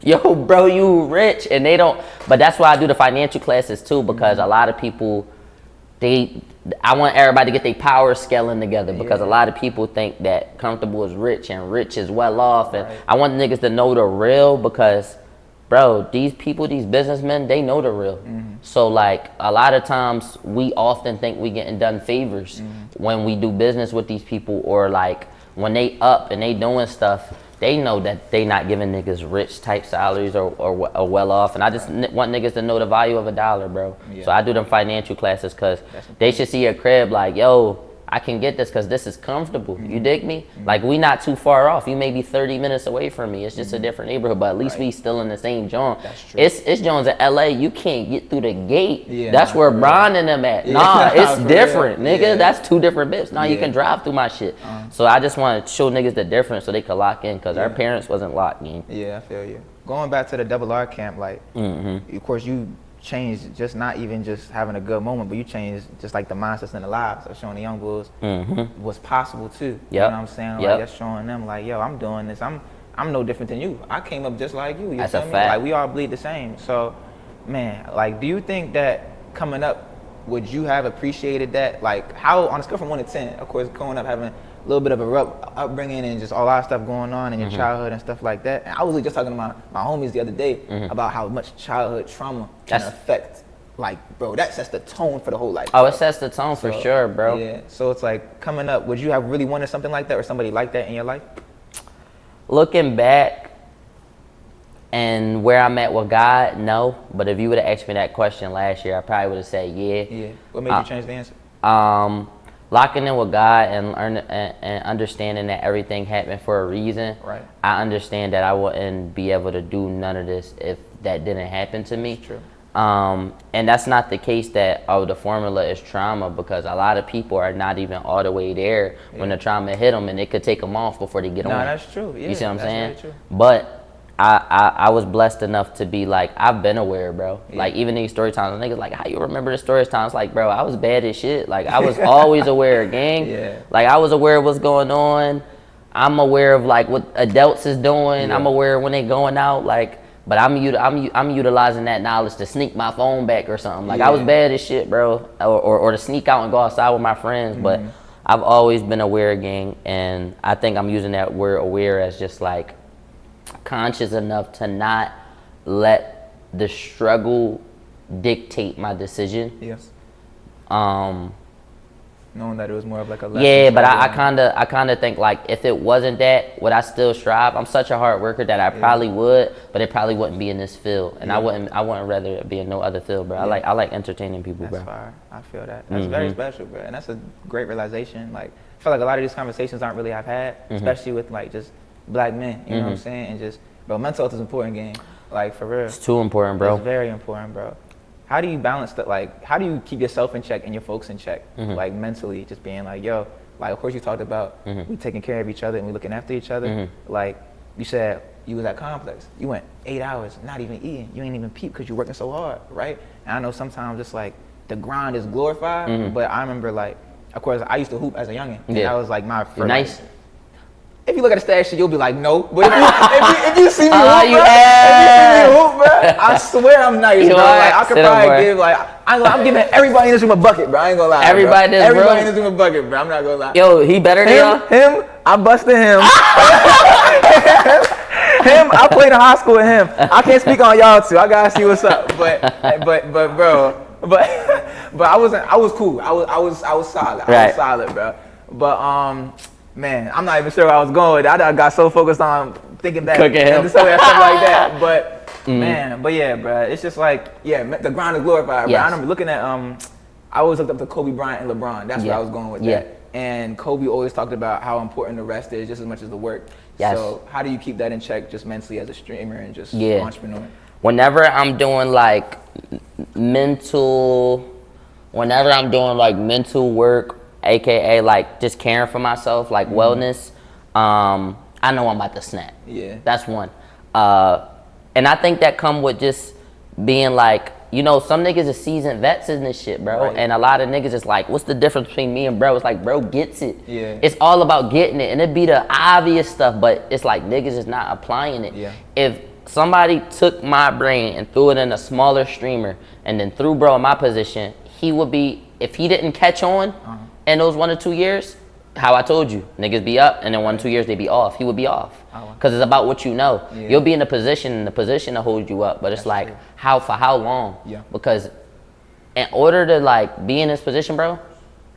yo, bro, you rich. And they don't, but that's why I do the financial classes too, because a lot of people, I want everybody to get their power scaling together because a lot of people think that comfortable is rich and rich is well off. And I want niggas to know the real because, bro, these people, these businessmen, they know the real. So like a lot of times we often think we getting done favors when we do business with these people, or like when they up and they doing stuff, they know that they not giving niggas rich type salaries or well off. And I just want niggas to know the value of $1, bro. Yeah. So I do them financial classes because they should see a crib like, yo, I can get this because this is comfortable. You dig me? Like, we not too far off. You may be 30 minutes away from me. It's just a different neighborhood, but at least we still in the same joint. That's true. It's Jones in LA. You can't get through the gate. Yeah, that's where Bron and them at. Nah, it's different, nigga. Yeah. That's two different bits. Now you can drive through my shit. So I just want to show niggas the difference so they could lock in because our parents wasn't locked in. Yeah, I feel you. Going back to the Double R camp, like, of course, you changed just not even just having a good moment, but you changed just like the mindsets and the lives of showing the young bulls what's possible too. You know what I'm saying? Like that's showing them like, yo, I'm doing this. I'm no different than you. I came up just like you. That's a fact. Like we all bleed the same. So, man, like, do you think that coming up, would you have appreciated that? Like, how on a scale from 1 to 10, of course, growing up having a little bit of a rough upbringing and just a lot of stuff going on in your childhood and stuff like that. And I was just talking to my homies the other day about how much childhood trauma can affect, like, bro, that sets the tone for the whole life. Oh, it sets the tone for sure, bro. Yeah, so it's like, coming up, would you have really wanted something like that or somebody like that in your life? Looking back and where I'm at with God, no. But if you would have asked me that question last year, I probably would have said yeah. Yeah. What made you change the answer? Locking in with God and understanding that everything happened for a reason. Right. I understand that I wouldn't be able to do none of this if that didn't happen to me. That's true. And that's not the case that, oh, the formula is trauma, because a lot of people are not even all the way there when the trauma hit them, and it could take them off before they get on. No, that's true. Yeah, you see what I'm saying? Very true. But I was blessed enough to be like, I've been aware, bro. Yeah. Like, even these story times, niggas like, how you remember the story times? Like, bro, I was bad as shit. Like, I was always aware, gang. Yeah. Like, I was aware of what's going on. I'm aware of, like, what adults is doing. Yeah. I'm aware when they going out. Like, but I'm utilizing that knowledge to sneak my phone back or something. Like, I was bad as shit, bro. Or to sneak out and go outside with my friends. But I've always been aware, gang. And I think I'm using that word aware as just, like, conscious enough to not let the struggle dictate my decision. Yes. No, knowing that it was more of like a lesson. Yeah, but I kind of think like if it wasn't that, would I still strive? I'm such a hard worker that I probably would, but it probably wouldn't be in this field, and I wouldn't rather it be in no other field, bro. I like entertaining people, bro. That's fire. I feel that. That's very special, bro, and that's a great realization. Like I feel like a lot of these conversations aren't really I've had, especially with like just black men. You know what I'm saying? And just bro, mental health is important, game. Like for real. It's too important, bro. It's very important, bro. How do you balance that? Like, how do you keep yourself in check and your folks in check? Like mentally, just being like, yo, like of course you talked about we taking care of each other and we looking after each other. Like you said, you was at Complex. You went 8 hours not even eating. You ain't even peep because you're working so hard, right? And I know sometimes it's like the grind is glorified, but I remember like, of course, I used to hoop as a youngin'. And that was like my first. Nice. If you look at the stat sheet, you'll be like, no. But if you see me hoop, bro, I swear I'm nice, bro. Like I could probably give like I'm giving everybody in this room a bucket, bro. I ain't gonna lie. Everybody in this room a bucket, bro. I'm not gonna lie. Yo, he better than y'all? Him, I busted him. Him, I played in high school with him. I can't speak on y'all two. I gotta see what's up. But bro, I was cool. I was solid. I was solid, bro. But man, I'm not even sure where I was going. I got so focused on thinking back and stuff like that. But man, but yeah, bro, it's just like the grind is glorified, bro. I remember looking at I always looked up to Kobe Bryant and LeBron. That's where I was going with that. And Kobe always talked about how important the rest is just as much as the work. Yes. So how do you keep that in check just mentally as a streamer and just an entrepreneur? Whenever I'm doing like mental work, AKA like just caring for myself, like wellness, I know I'm about to snap. Yeah. That's one. And I think that come with just being like, you know, some niggas are seasoned vets in this shit, bro. Right. And a lot of niggas is like, what's the difference between me and bro? It's like, bro gets it. Yeah. It's all about getting it. And it be the obvious stuff, but it's like niggas is not applying it. Yeah. If somebody took my brain and threw it in a smaller streamer and then threw bro in my position, he would be, if he didn't catch on in those 1 or 2 years, how I told you, niggas be up and in 1 or 2 years they be off. He would be off. Because it's about what you know. Yeah. You'll be in the position to hold you up, but it's like true. For how long? Yeah. Because in order to like be in this position, bro,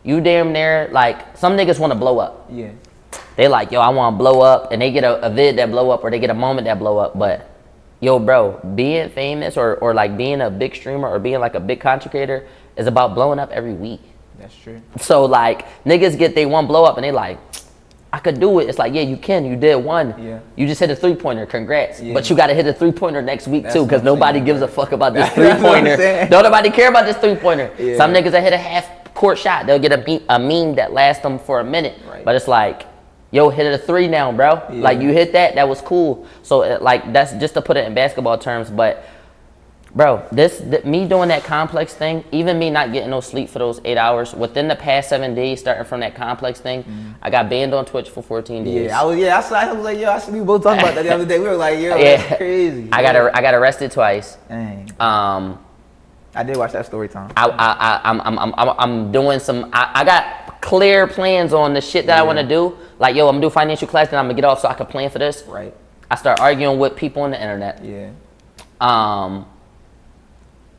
you damn near like some niggas want to blow up. Yeah. They like, yo, I want to blow up, and they get a vid that blow up, or they get a moment that blow up. But yo, bro, being famous or like being a big streamer or being like a big content creator is about blowing up every week. That's true. So like niggas get they one blow up and they like, I could do it. It's like, yeah, you can. You did one. Yeah. You just hit a 3-pointer. Congrats. Yeah. But you got to hit a 3-pointer next week too, because nobody gives a fuck about this 3-pointer. Don't nobody care about this 3-pointer. Yeah. Some niggas that hit a half-court shot, they'll get a meme that lasts them for a minute. Right. But it's like, yo, hit it a 3 now, bro. Yeah. Like you hit that was cool. So like that's just to put it in basketball terms, but. Bro, me doing that complex thing, even me not getting no sleep for those 8 hours, within the past 7 days, starting from that complex thing, I got banned on Twitch for 14 days. I was like, yo, we both talking about that the other day. We were like, yo, that's crazy. I got arrested twice. Dang. I did watch that story time. I'm doing some. I got clear plans on the shit that I want to do. Like, yo, I'm gonna do financial class, then I'm gonna get off so I can plan for this. Right. I start arguing with people on the internet. Yeah.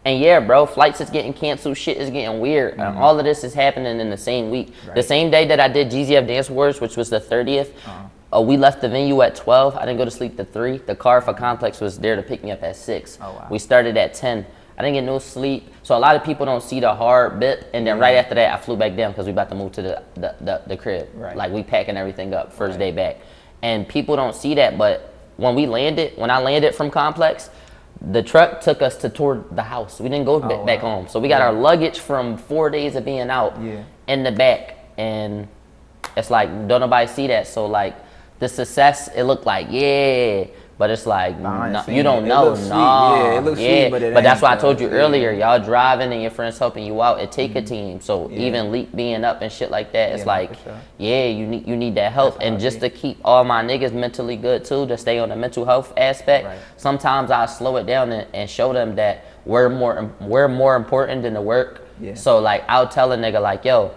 And yeah, bro, flights is getting canceled, shit is getting weird. And all of this is happening in the same week. Right. The same day that I did GZF Dance Awards, which was the 30th, we left the venue at 12. I didn't go to sleep till 3. The car for Complex was there to pick me up at 6. Oh, wow. We started at 10. I didn't get no sleep. So a lot of people don't see the hard bit. And then right after that, I flew back down because we about to move to the crib. Right. Like we packing everything up first day back. And people don't see that, but when I landed from Complex, the truck took us toward the house. We didn't go back home. So we got our luggage from 4 days of being out in the back. And it's like, don't nobody see that. So like the success, it looked like, but it's like, you don't know. It looks sweet, but that's why I told you earlier, y'all driving and your friends helping you out. It take a team. So even Leek being up and shit like that, it's like, you need that help. And just to keep all my niggas mentally good too, to stay on the mental health aspect, sometimes I slow it down and show them that we're more important than the work. So like I'll tell a nigga like, yo,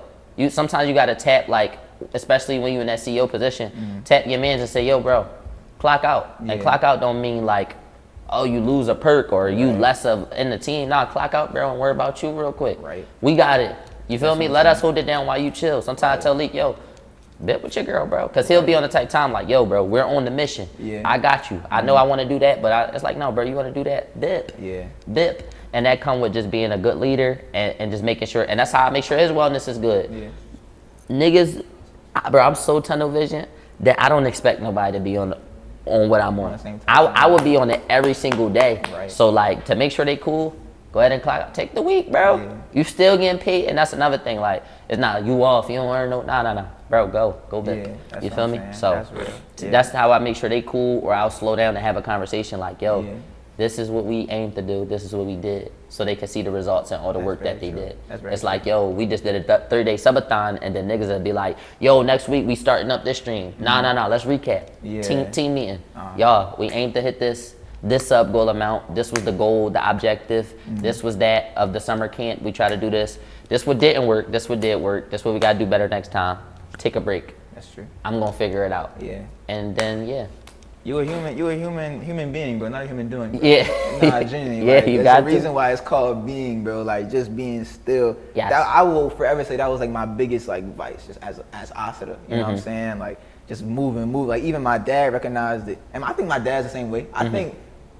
sometimes you gotta tap, like, especially when you're in that CEO position, tap your mans and say, yo, bro, clock out. And clock out don't mean like, oh, you lose a perk or you less of in the team. Nah, clock out, bro, and worry about you real quick. Right. We got it. You feel me? Let us hold it down while you chill. Sometimes I tell Leek, yo, bip with your girl, bro. Because he'll be on the type time like, yo, bro, we're on the mission. Yeah. I got you. I know I want to do that, but it's like, no, bro, you want to do that? Bip. Yeah. Bip. And that come with just being a good leader and just making sure. And that's how I make sure his wellness is good. Yeah. Niggas, bro, I'm so tunnel vision that I don't expect nobody to be on what I'm on. I would be on it every single day. Right. So like to make sure they cool, go ahead and clock out. Take the week, bro. Yeah. You still getting paid, and that's another thing. Like it's not you off. You don't earn no. Nah. Bro, go back. Yeah, you feel me? saying. So that's how I make sure they cool, or I'll slow down and have a conversation. Like yo, this is what we aim to do. This is what we did, so they can see the results and all the work that they did. It's like yo, we just did a 30-day subathon, and then niggas would be like, yo, next week we starting up this stream. Nah. Let's recap. Yeah. Team meeting. Y'all, we aim to hit this sub goal amount. This was the goal, the objective. This was that of the summer camp. We try to do this. This what didn't work. This what did work. This what we gotta do better next time. Take a break. That's true. I'm gonna figure it out. Yeah. And then You a human being, bro, not a human doing. Bro. Yeah. Nah, genuinely. Yeah, like, you got There's a to. reason why it's called being, bro. Like just being still. Yes. I will forever say that was like my biggest like vice, just as Aseda. You know what I'm saying? Like just move. Like even my dad recognized it, and I think my dad's the same way. I think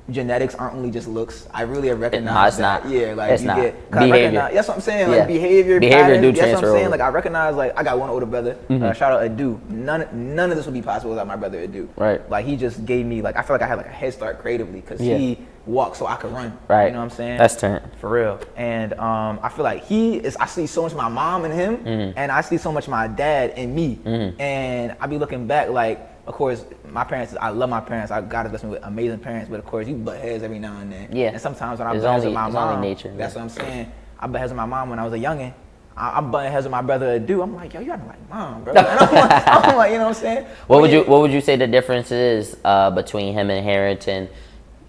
genetics aren't only just looks. I really recognize No, it's that. not. Yeah, like It's you not. get Behavior. that's what I'm saying. Yeah. Like behavior Behavior patterns, do that's what I'm transfer saying. over. Like I recognize, like I got one older brother. Shout out Adu. None of this would be possible without my brother Adu. Right. Like he just gave me like I feel like I had like a head start creatively because he walked so I could run. Right. You know what I'm saying? That's turn. For real. And I feel like I see so much my mom in him, and I see so much my dad in me. And I be looking back like, of course, my parents, I love my parents. I got to bless me with amazing parents, but of course, you butt heads every now and then. Yeah. And sometimes when I It's butt heads only- with my it's mom, only nature, that's yeah. what I'm saying. I butt heads with my mom when I was a youngin'. I'm butting heads with my brother Adu. I'm like, yo, you acting like mom, bro. And I'm like, you know what I'm saying? What would you say the difference is between him inheriting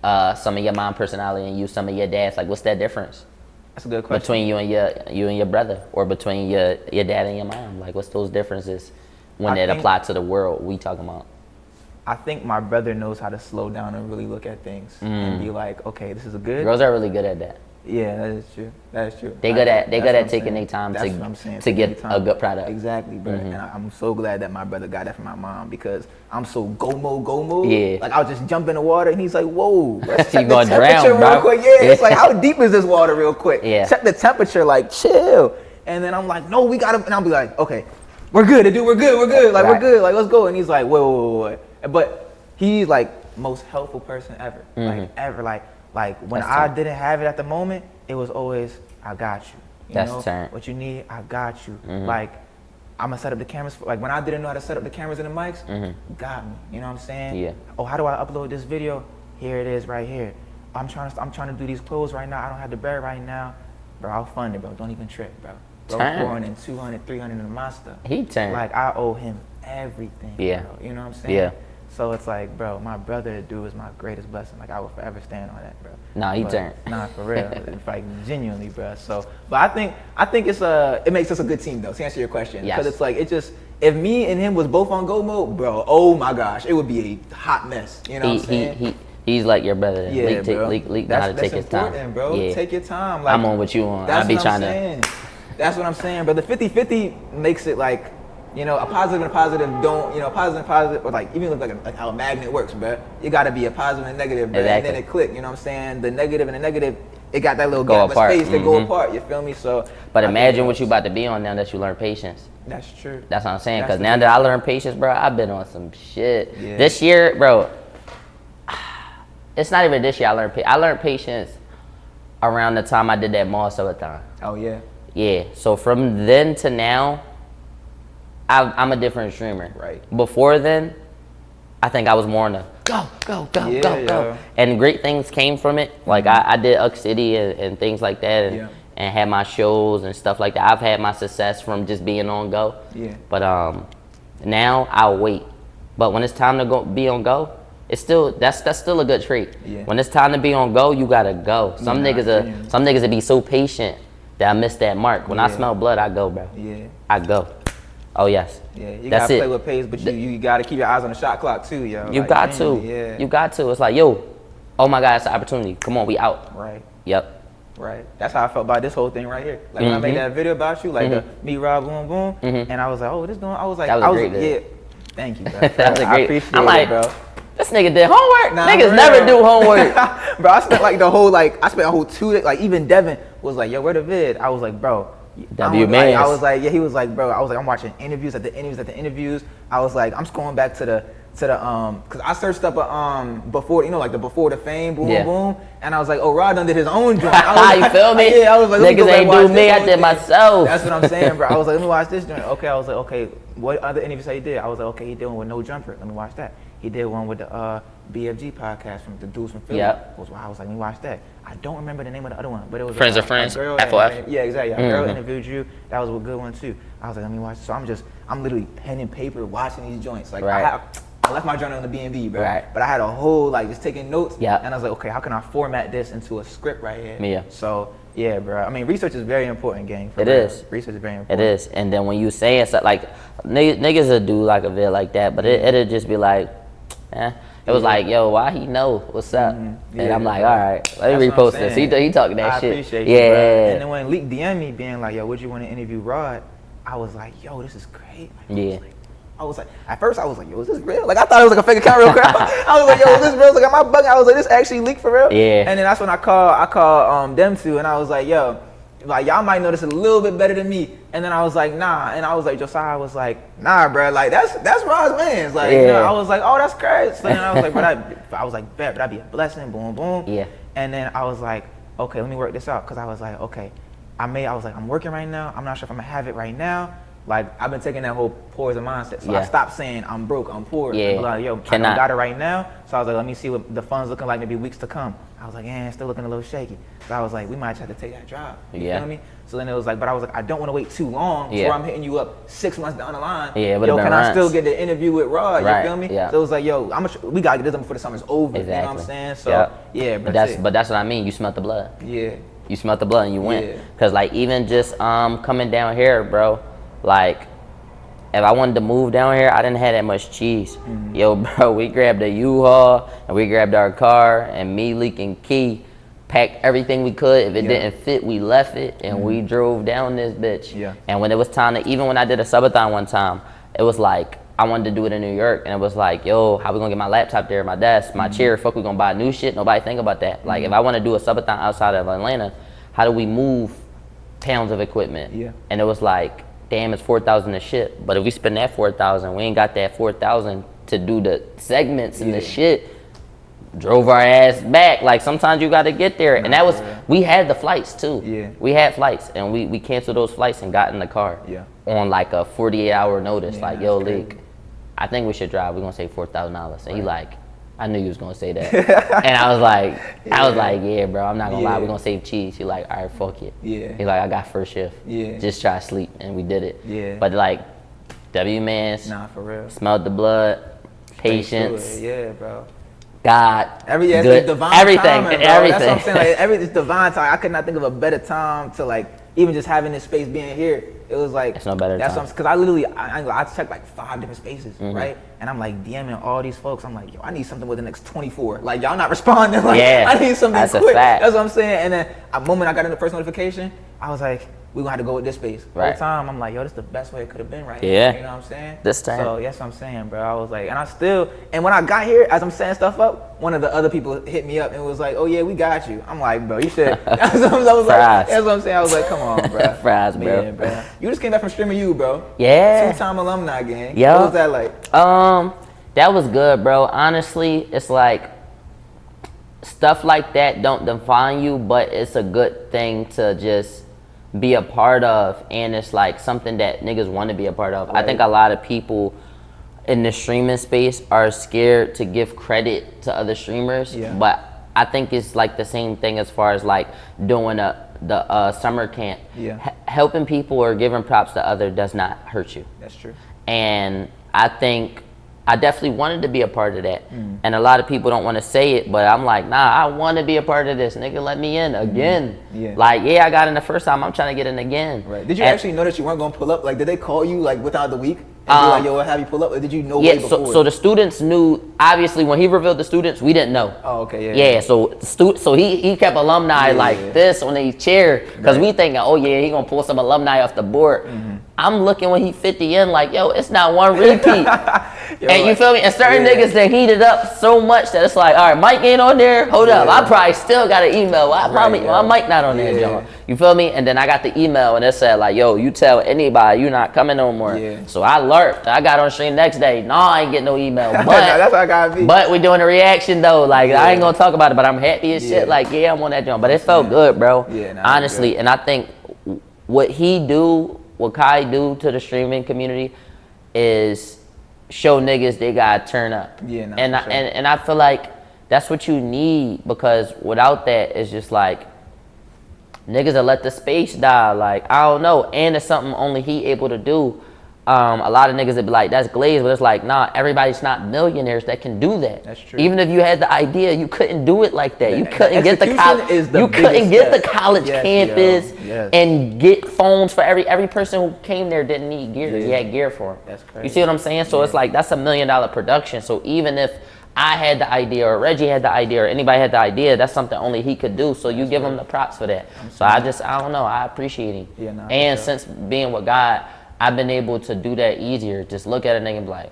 some of your mom personality and you some of your dad's? Like, what's that difference? That's a good question. Between you and your brother, or between your dad and your mom? Like, what's those differences when it apply to the world we talking about? I think my brother knows how to slow down and really look at things and be like, okay, this is a good. Girls are really good at that. Yeah, that is true. That is true. They good at taking their time to get a good product. Exactly, bro. And I'm so glad that my brother got that from my mom because I'm so go mode. Yeah. Like I'll just jump in the water and he's like, whoa, let's check You the gonna temperature drown, real bro. quick. Yeah, it's like how deep is this water real quick? Yeah. Check the temperature, like chill. And then I'm like, no, we gotta. And I'll be like, okay, we're good, dude. We're good. Like we're good. Like let's go. And he's like, wait. But he's like most helpful person ever. Like ever. Like when I didn't have it at the moment, it was always, I got you. You That's know turn. what you need, I got you. Like I'm gonna set up the cameras like when I didn't know how to set up the cameras and the mics, got me. You know what I'm saying? Yeah. Oh, how do I upload this video? Here it is right here. I'm trying to do these clothes right now. I don't have the bread right now. Bro, I'll fund it, bro. Don't even trip, bro. Bro, Turn. pouring in 200, 300 in my stuff. He turned. Like I owe him everything. Yeah. Bro. You know what I'm saying? Yeah. So it's like, bro, my brother Adu is my greatest blessing. Like I will forever stand on that, bro. Nah, he turned. Nah, for real. Like genuinely, bro. So, but I think it makes us a good team though. To answer your question, Yes. because it's like if me and him was both on go mode, bro. Oh my gosh, it would be a hot mess. You know what I'm saying? He's like your brother. Yeah, bro. Leek know how to take his time. That's important, bro. Yeah. Take your time. Like, I'm on what you on. I be trying to. That's what I'm saying, bro. The 50-50 makes it like, you know, a positive and a positive don't, you know, positive and positive, or like even like how a magnet works, bro. You gotta be a positive and a negative, bro. Exactly. And then it click. You know what I'm saying? The negative and the negative, it got that little Go gap of apart. space. They go apart. You feel me? So. But I imagine think what you about to be on now that you learn patience. That's true. That's what I'm saying. That's Because the now thing. that I learned patience, bro, I've been on some shit. Yeah. This year, bro, it's not even this year I learned patience around the time I did that mall subathon. Oh yeah. Yeah. So from then to now, I'm a different streamer. Right. Before then, I think I was more on the go. Yeah. And great things came from it. Like I did Uck City and things like that and had my shows and stuff like that. I've had my success from just being on go. Yeah. But now I'll wait. But when it's time to be on go, it's still that's still a good trait. Yeah. When it's time to be on go, you gotta go. Some niggas will be so patient that I miss that mark. When I smell blood, I go, bro. Yeah. I go. Oh yes. Yeah, you That's gotta play it. with pace, but you gotta keep your eyes on the shot clock too, yo. You Like, got genuinely, to. Yeah. You got to. It's like, yo, oh my God, it's an opportunity. Come on, we out. Right. Yep. Right. That's how I felt about this whole thing right here. Like when I made that video about you, like the me, Raud, boom, boom, and I was like, oh, this going. I was like, yeah. Thank you, bro. That was a great. I appreciate it, bro. This nigga did homework. Nah, Niggas never do homework. Bro, I spent like a whole 2 days. Like even Devin was like, yo, where the vid? I was like, bro. I was like, yeah. He was like, bro. I was like, I'm watching interviews at the interviews. I was like, I'm just going back to the cause I searched up before, you know, like the before the fame, boom, boom, and I was like, oh, Raud done did his own joint. You feel me? Yeah, I was like, niggas ain't do me, I did myself. That's what I'm saying, bro. I was like, let me watch this joint. Okay, I was like, okay, what other interviews he did? I was like, okay, he did one with No Jumper. Let me watch that. He did one with the BFG podcast from the dudes from Philly. I was like, let me watch that. I don't remember the name of the other one, but it was Friends of Friends, FOF. Yeah, exactly. A girl interviewed you. That was a good one too. I was like, let me watch. So I'm literally pen and paper watching these joints. Like I left my journal on the B&B, bro. Right. But I had a whole, like, just taking notes. And I was like, okay, how can I format this into a script right here? Yeah. So, yeah, bro. I mean, research is very important, gang. It is. Research is very important. It is. And then when you say it, like, niggas will do like a vid like that, but it'll just be like, It was like, yo, why he know? What's up? And I'm like, all right, let me repost this. He talking that shit. I appreciate you, bro. And then when Leek DM me being like, yo, would you want to interview Raud? I was like, yo, this is great. I was like, at first I was like, yo, is this real? Like I thought it was like a fake account real quick. I was like, yo, is this real? Like, am I bugging? I was like, this actually Leak for real? Yeah. And then that's when I called them two, and I was like, yo, like y'all might know this a little bit better than me. And then I was like, nah. And I was like, Josiah was like, nah, bro. Like that's Raud's man's. Like, you know, I was like, oh, that's crazy. So then I was like, I was like, bet, but that'd be a blessing. Boom, boom. Yeah. And then I was like, okay, let me work this out, cause I was like, okay, I was like, I'm working right now. I'm not sure if I'm gonna have it right now. Like I've been taking that whole poor as a mindset, so I stopped saying I'm broke, I'm poor. Yeah. Like, yo, I don't got it right now. So I was like, let me see what the funds looking like maybe weeks to come. I was like, it's still looking a little shaky. So I was like, we might just have to take that job. You feel me? So then it was like, but I was like, I don't want to wait too long. So I'm hitting you up 6 months down the line. Yeah, yo, can I still get the interview with Raud? Right. You feel me? Yeah. So it was like, yo, we gotta get this before the summer's over. Exactly. You know what I'm saying? So but that's what I mean. You smelt the blood. Yeah. You smelt the blood and you went. Cause like even just coming down here, bro, like if I wanted to move down here, I didn't have that much cheese. Yo, bro, we grabbed a U-Haul and we grabbed our car, and me, Leek, and Key packed everything we could. If it didn't fit, we left it, and we drove down this bitch. Yeah. And when it was time to, even when I did a subathon one time, it was like, I wanted to do it in New York, and it was like, yo, how we gonna get my laptop there, my desk, my chair, fuck, we gonna buy new shit? Nobody think about that. Like, if I wanna do a subathon outside of Atlanta, how do we move pounds of equipment? Yeah. And it was like, damn, it's 4,000 to ship. But if we spend that 4,000, we ain't got that 4,000 to do the segments and the shit. Drove our ass back. Like sometimes you got to get there, and that was we had the flights too. Yeah, we had flights, and we canceled those flights and got in the car. On like a 48-hour notice. Like, yo, Leek, I think we should drive. We're gonna save $4,000. And he like, I knew you was gonna say that. And I was like, yeah, bro, I'm not gonna lie, we're gonna save cheese. He like, all right, fuck it. He like, I got first shift. Just try to sleep, and we did it. But like, W-Mans, nah, for real. Smelled the blood, patience. Yeah, bro. God, it's divine everything, timing, bro. everything. That's what I'm saying. Like, it's divine time. I could not think of a better time to like, even just having this space being here. It was like, it's no better time. Because I literally, I checked like 5 different spaces, right? And I'm like DMing all these folks. I'm like, yo, I need something within the next 24. Like, y'all not responding. Like, I need something quick. That's what I'm saying. And then the moment I got in the first notification, I was like, we're gonna have to go with this space. The whole time, I'm like, yo, this is the best way it could have been right here. You know what I'm saying? This time. So, that's what I'm saying, bro. I was like, and when I got here, as I'm setting stuff up, one of the other people hit me up and was like, oh, yeah, we got you. I'm like, bro, you should. That's what I'm saying. I was like, come on, bro. Fries, bro. Man, bro. You just came back from StreamerU, bro. Yeah. 2-time alumni, gang. Yo. What was that like? That was good, bro. Honestly, it's like, stuff like that don't define you, but it's a good thing to just be a part of, and it's like something that niggas want to be a part of. I think a lot of people in the streaming space are scared to give credit to other streamers, but I think it's like the same thing as far as like doing the summer camp. Helping people or giving props to others does not hurt you. That's true. And I think I definitely wanted to be a part of that. And a lot of people don't want to say it, but I'm like, nah, I want to be a part of this. Nigga, let me in again. Like, yeah, I got in the first time. I'm trying to get in again. Right. Did you actually know that you weren't going to pull up? Like, did they call you, like, without the week And like, yo, what have you pull up? Or did you know way before? So the students knew, obviously, when he revealed the students, we didn't know. Oh, okay, yeah. So he kept alumni like this on the chair, because we thinking, oh yeah, he gonna pull some alumni off the board. I'm looking when he 50 in, like, yo, it's not one repeat. And you feel me? And certain niggas, they heated up so much that it's like, all right, Mike ain't on there. Hold up, I probably still got an email. Why Mike not on there, John? You feel me? And then I got the email and it said like, yo, you tell anybody you not coming no more. So I lurked. I got on stream next day. No, I ain't get no email. But that's how I gotta be. But we doing a reaction though. Like I ain't gonna talk about it, but I'm happy as shit. Like I'm on that joint. But it felt good, bro. Honestly, and I think what Kai do to the streaming community is show niggas they gotta turn up. And I feel like that's what you need, because without that, it's just like niggas will let the space die. Like, I don't know. And it's something only he able to do. A lot of niggas would be like, that's glazed, but it's like, nah, everybody's not millionaires that can do that. That's true. Even if you had the idea, you couldn't do it like that. You couldn't get the college. You couldn't get the college campus and get phones for every person who came there didn't need gear. You had gear for them. That's crazy. You see what I'm saying? So it's like, that's $1 million production. So even if I had the idea, or Reggie had the idea, or anybody had the idea, that's something only he could do. So you give him the props for that. So I don't know. I appreciate him. And since being with God, I've been able to do that easier. Just look at a nigga and be like,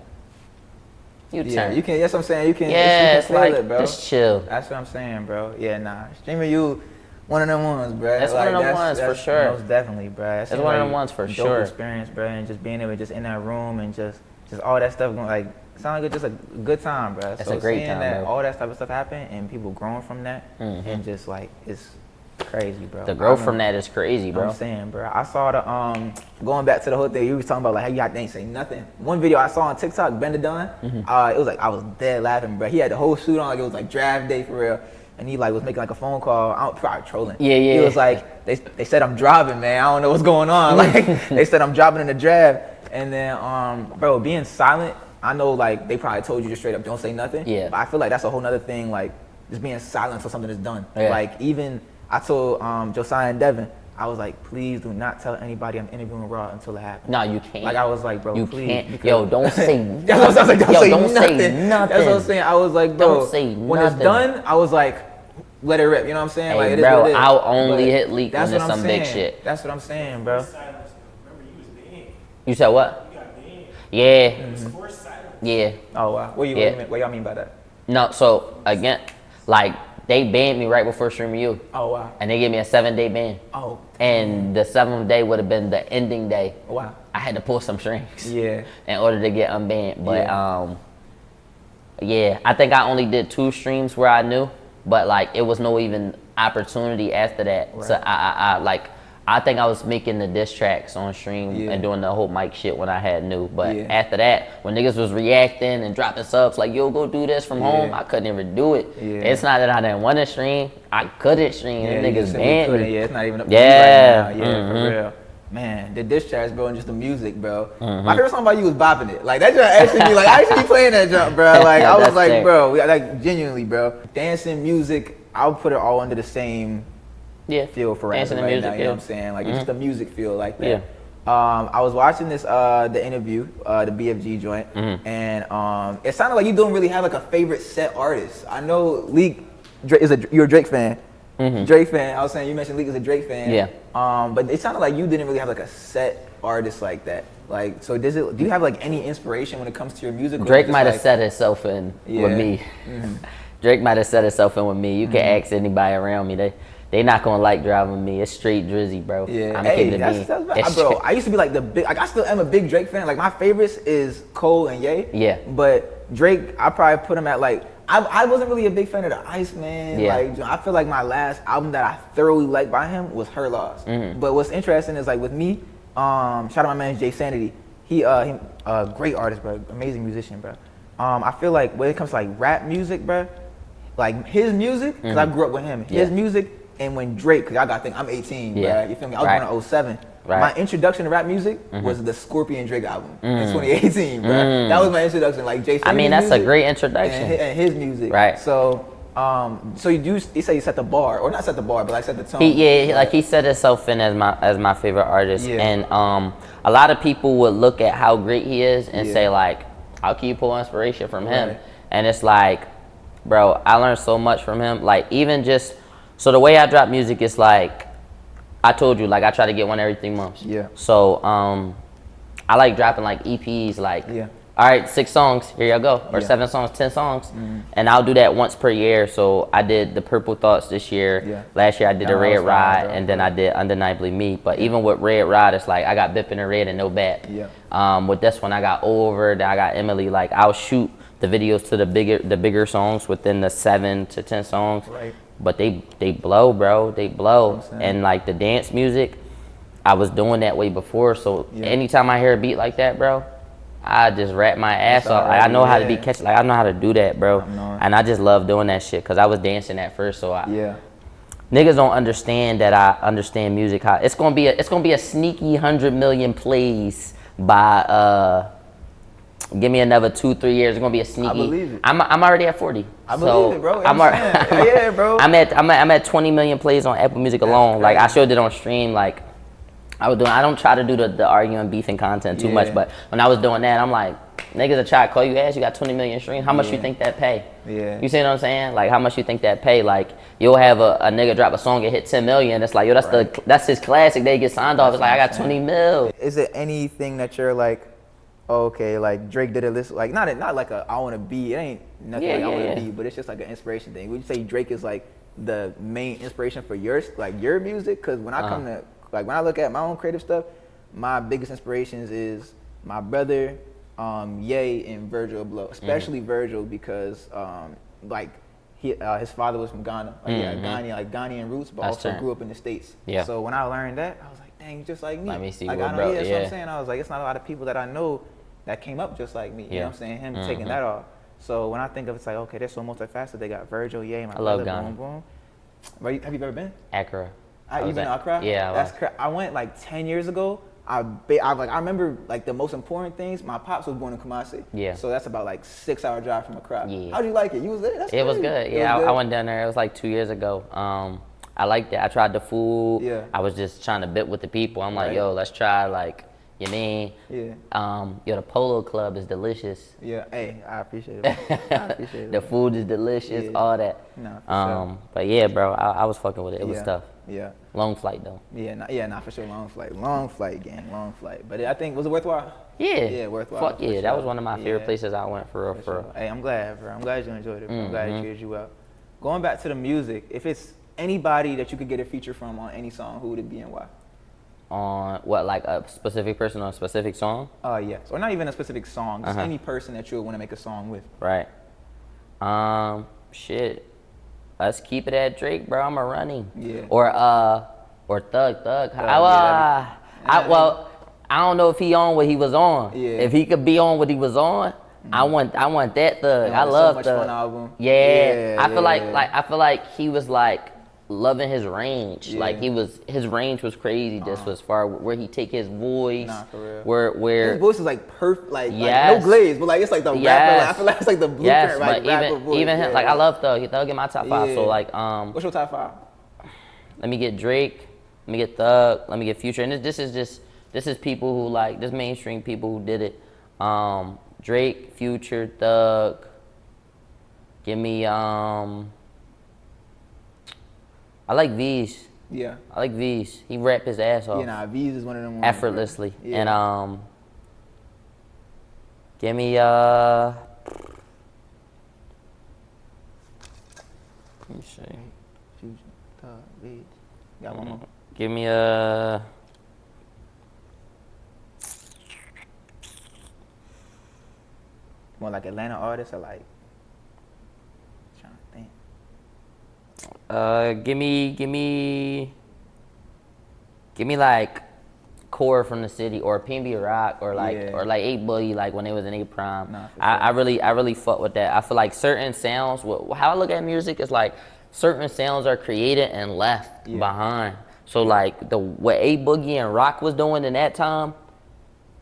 you turn. You can, that's what I'm saying. You can, it's feel like, it, bro. Just chill. That's what I'm saying, bro. StreamerU, one of them ones, bro. That's one of them ones for sure. Most definitely, bro. That's one of them ones for sure. Dope experience, bro, and just being able to just in that room and just all that stuff going, like, sound like just a good time, bro. It's a great time, that bro. All that type of stuff happen and people growing from that, and just like it's crazy, bro. The growth from that is crazy, bro. I'm saying, bro. I saw the going back to the whole thing you was talking about, like how you ain't say nothing. One video I saw on TikTok, Ben Done, it was like I was dead laughing, bro. He had the whole suit on, like it was like draft day for real. And he like was making like a phone call. I don't probably trolling. He was like, they said I'm driving, man. I don't know what's going on. Like they said I'm dropping in the draft. And then bro, being silent, I know like they probably told you just straight up don't say nothing. But I feel like that's a whole nother thing, like just being silent until something is done. Like even I told Josiah and Devin, I was like, please do not tell anybody I'm interviewing Raud until it happens. No, you can't. Like I was like, bro, you please. Can't. Yo, don't say nothing. That's what I was like, don't say nothing. That's what I was saying. I was like, bro, don't say when nothing. It's done, I was like, let it rip. You know what I'm saying? Hey, like, it bro, is what it is. I'll only hit leak when it's some big shit. That's what I'm saying, bro. You said what? Yeah. Yeah. Oh wow. What y'all mean by that? No, so again, like they banned me right before StreamerU. Oh wow. And they gave me a 7-day ban. Oh. And the 7th day would have been the ending day. Oh, wow. I had to pull some strings. Yeah. In order to get unbanned. But I think I only did 2 streams where I knew, but like it was no even opportunity after that. Right. So I think I was making the diss tracks on stream and doing the whole mic shit when I had new. But after that, when niggas was reacting and dropping subs like, yo, go do this from home, I couldn't even do it. It's not that I didn't want to stream. I couldn't stream. Niggas banned me. It's not even up to me right now. For real. Man, the diss tracks, bro, and just the music, bro. My favorite song about you was Boppin' It. Like, that jump actually be like, I actually be playing that jump, bro. Like, I was like, bro, like, genuinely, bro. Dancing, music, I'll put it all under the same feel for rapping right now, you know what I'm saying? Like, it's just a music feel like that. I was watching this, the interview, the BFG joint, and it sounded like you don't really have like a favorite set artist. I know Leek, you're a Drake fan. Drake fan. I was saying you mentioned Leek is a Drake fan. But it sounded like you didn't really have like a set artist like that. Like, so do you have like any inspiration when it comes to your music? Drake might have set itself in with me. Drake might have set itself in with me. You can ask anybody around me. They not gonna like driving me. It's straight Drizzy, bro. Yeah, bro. I used to be like I still am a big Drake fan. Like my favorites is Cole and Ye. Yeah. But Drake, I probably put him at like, I wasn't really a big fan of the Iceman. Yeah. Like I feel like my last album that I thoroughly liked by him was Her Loss. But what's interesting is like with me, shout out my man Jay Sanity. He a great artist, bro. Amazing musician, bro. I feel like when it comes to like rap music, bro, like his music, cause I grew up with him. His music. And when Drake, cause I gotta think I'm 18, bro. You feel me? I was born in 07. My introduction to rap music was the Scorpion Drake album in 2018, bro. That was my introduction, like Jason. I mean, that's a great introduction. And his music. Right. So So you say you set the bar, or not set the bar, but like set the tone. He set himself in as my favorite artist, and a lot of people would look at how great he is and say like, how can you pull inspiration from him? And it's like, bro, I learned so much from him. Like even just so the way I drop music is like, I told you, like I try to get one every 3 months. Yeah. So I like dropping like EPs, like all right, 6 songs, here you go, or 7 songs, 10 songs, and I'll do that once per year. So I did the Purple Thoughts this year. Last year I did a Red Ride, and then I did Undeniably Me. But even with Red Ride, it's like I got Bippin' and Red and No Bat. With this one, I got Over, then I got Emily. Like I'll shoot the videos to the bigger songs within the 7 to 10 songs. Right. But they blow, bro. They blow. And like the dance music, I was doing that way before. So anytime I hear a beat like that, bro, I just rap my ass off. Like, I know how to be catchy. Like I know how to do that, bro. And I just love doing that shit because I was dancing at first. So niggas don't understand that I understand music. How it's gonna be a sneaky 100 million plays by give me another 2-3 years. It's gonna be a sneaky. I believe it. I'm already at 40. I believe it, bro. Bro. I'm at 20 million plays on Apple Music alone. Like I showed it on stream. Like I don't try to do the arguing, beefing content too much, but when I was doing that, I'm like, niggas will try to call you ass, you got 20 million streams. How much you think that pay? You see what I'm saying? Like how much you think that pay? Like you'll have a nigga drop a song and hit 10 million. It's like, yo, that's his classic. They get signed off. It's like I got 20 mil. Is it anything that you're like, okay, like Drake did a list, like not like a I want to be. It ain't nothing like I want to be, but it's just like an inspiration thing. Would you say Drake is like the main inspiration for your music? Because when I come to when I look at my own creative stuff, my biggest inspirations is my brother, Ye, and Virgil Abloh, especially Virgil because his father was from Ghana, Ghanaian roots, but also grew up in the States. So when I learned that, I was like, dang, just like me. Let me see that's what I'm saying. I was like, it's not a lot of people that I know that came up just like me. You know what I'm saying? Him taking that off. So when I think of it's like, okay, they're so multifaceted. They got Virgil, Ye, my brother, boom, boom. Have you ever been? Accra. You been to Accra? Yeah. I went like 10 years ago. I remember like the most important things. My pops was born in Kumasi. So that's about like 6-hour drive from Accra. How'd you like it? You was there? It was good. I went down there. It was like 2 years ago. I liked it. I tried the food. I was just trying to bit with the people. I'm like, yo, let's try like, you mean? The Polo Club is delicious. Hey, I appreciate it. The food is delicious, all that. No, for sure. But yeah, bro, I was fucking with it. It was tough. Long flight though. For sure. Long flight, gang. Long flight. But I think, was it worthwhile? Yeah, worthwhile. Fuck yeah, sure. That was one of my favorite places I went for real. Sure. Hey, I'm glad, bro. I'm glad you enjoyed it, bro. I'm glad it cheered you up. Going back to the music, if it's anybody that you could get a feature from on any song, who would it be and why? On what, like a specific person on a specific song? Yes. Or not even a specific song, just any person that you would want to make a song with. Right. Shit. Let's keep it at Drake, bro. I'm a running. Or Thug. Well, I don't know if he on what he was on. If he could be on what he was on, I want that Thug. I love so much Thug. Fun album. I feel like he was like loving his range. Like his range was crazy. Just as far where he take his voice. Nah, for real. Where his voice is like perfect, like no glaze, but like it's like the rapper. Like, I feel like it's like the blueprint, but rapper voice. Even him, like I love Thug. Thug in my top 5. So like what's your top 5? Let me get Drake. Let me get Thug. Let me get Future. And this is people who like this mainstream people who did it. Drake, Future, Thug. Give me I like V's. I like V's. He rap his ass off. V's is one of them ones. Effortlessly. And give me let me see. Future, Thug, V's. Got one more. Give me more like Atlanta artists or like give me like Core from the City or PNB Rock or like 8 Boogie, like when they was in 8 Prime. Nah, sure. I really fuck with that. I feel like certain sounds, how I look at music is like certain sounds are created and left behind. So like what 8 Boogie and Rock was doing in that time,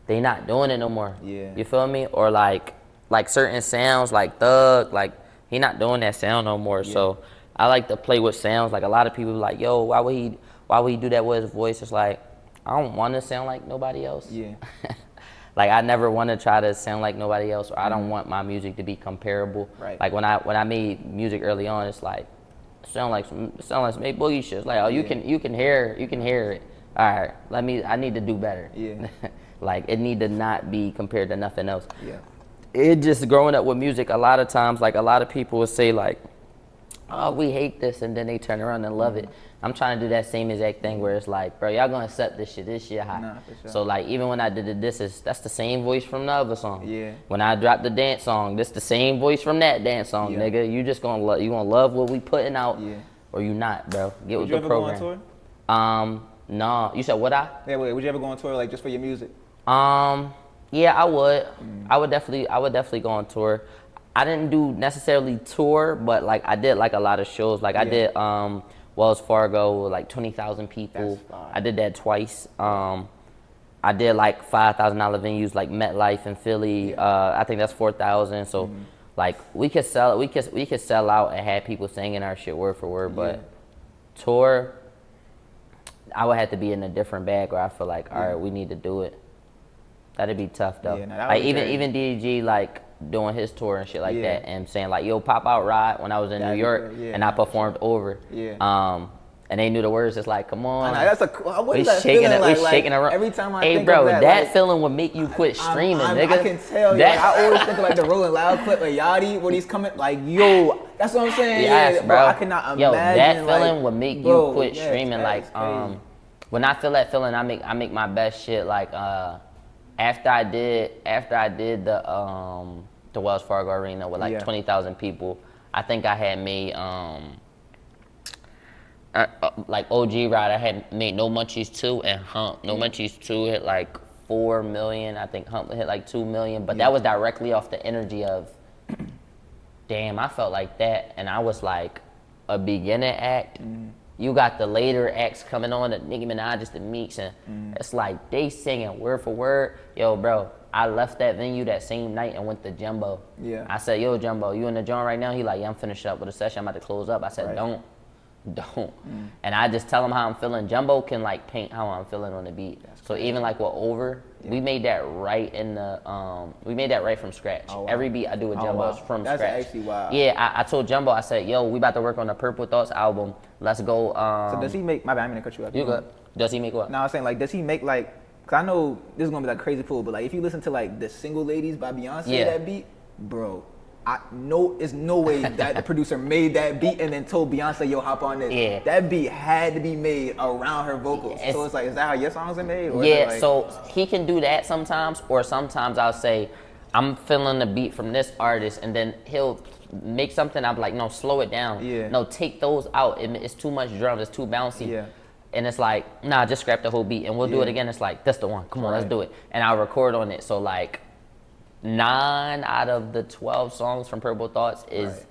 they not doing it no more. You feel me? Or like certain sounds like Thug, like he not doing that sound no more. So I like to play with sounds. Like a lot of people be like, yo, why would he do that with his voice? It's like, I don't want to sound like nobody else. Yeah. Like I never want to try to sound like nobody else, or I don't want my music to be comparable. Right. Like when I made music early on, it's like sound like some Make Boogie shit. It's like, oh, you can hear it. All right, I need to do better. Yeah. Like it need to not be compared to nothing else. Yeah. It just growing up with music, a lot of times, like a lot of people would say like, oh, we hate this, and then they turn around and love it. I'm trying to do that same exact thing where it's like, bro, y'all gonna accept this shit hot. Nah, for sure. So like even when I did that's the same voice from the other song. Yeah. When I dropped the dance song, that's the same voice from that dance song, nigga. You just gonna love what we putting out, or you not, bro. Get with the program. Would you ever go on tour? No. You said would I? Yeah, would you ever go on tour like just for your music? Yeah, I would. I would definitely go on tour. I didn't do necessarily tour, but like I did like a lot of shows. Like I did Wells Fargo with like 20,000 people. I did that twice. I did like $5,000 venues like MetLife in Philly. I think that's 4,000. So like we could sell out and have people singing our shit word for word. But tour, I would have to be in a different bag where I feel like, all right, we need to do it. That'd be tough though. Like even DG like doing his tour and shit like that, and saying like, yo, pop out Raud when I was in New York, and I performed over. And they knew the words. It's like, come on. We shaking around. Every time I think of that, like, feeling would make you quit streaming, nigga. I can tell. That, I always think of like the Rolling Loud clip of Yachty when he's coming. Like, yo, that's what I'm saying. Yes, bro. I cannot imagine. Yo, that feeling would make you quit streaming. Like, when I feel that feeling, I make my best shit. Like, after I did the Wells Fargo Arena with like 20,000 people, I think I had made like OG Raud. I had made No Munchies 2 and Hump. No Munchies 2 hit like 4 million. I think Hump hit like 2 million. But that was directly off the energy of, damn, I felt like that, and I was like a beginning act. You got the later acts coming on, the Nicki Minaj, the Meeks, and it's like they singing word for word. Yo, bro, I left that venue that same night and went to Jumbo. Yeah. I said, yo, Jumbo, you in the joint right now? He like, yeah, I'm finished up with a session. I'm about to close up. I said, don't. And I just tell him how I'm feeling. Jumbo can like paint how I'm feeling on the beat. So even like with Over, we made that right from scratch. Oh, wow. Every beat I do with Jumbo is from scratch. That's actually wild. Yeah, I told Jumbo, I said, yo, we about to work on the Purple Thoughts album. Let's go. So does he make, my bad, I'm gonna cut you off. You good. Does he make what? No, I was saying like, does he make like, cause I know this is gonna be like crazy cool, but like if you listen to like the Single Ladies by Beyonce, that beat, bro, it's no way that the producer made that beat and then told Beyonce, yo, hop on this. Yeah. That beat had to be made around her vocals. So it's like, is that how your songs are made? Or like, so he can do that sometimes, or sometimes I'll say, I'm feeling the beat from this artist, and then he'll make something, I'm like, no, slow it down. Yeah. No, take those out. It's too much drum, it's too bouncy. Yeah. And it's like, nah, just scrap the whole beat and we'll do it again. It's like, that's the one. Come on, let's do it. And I'll record on it. So like 9 out of the 12 songs from Purple Thoughts is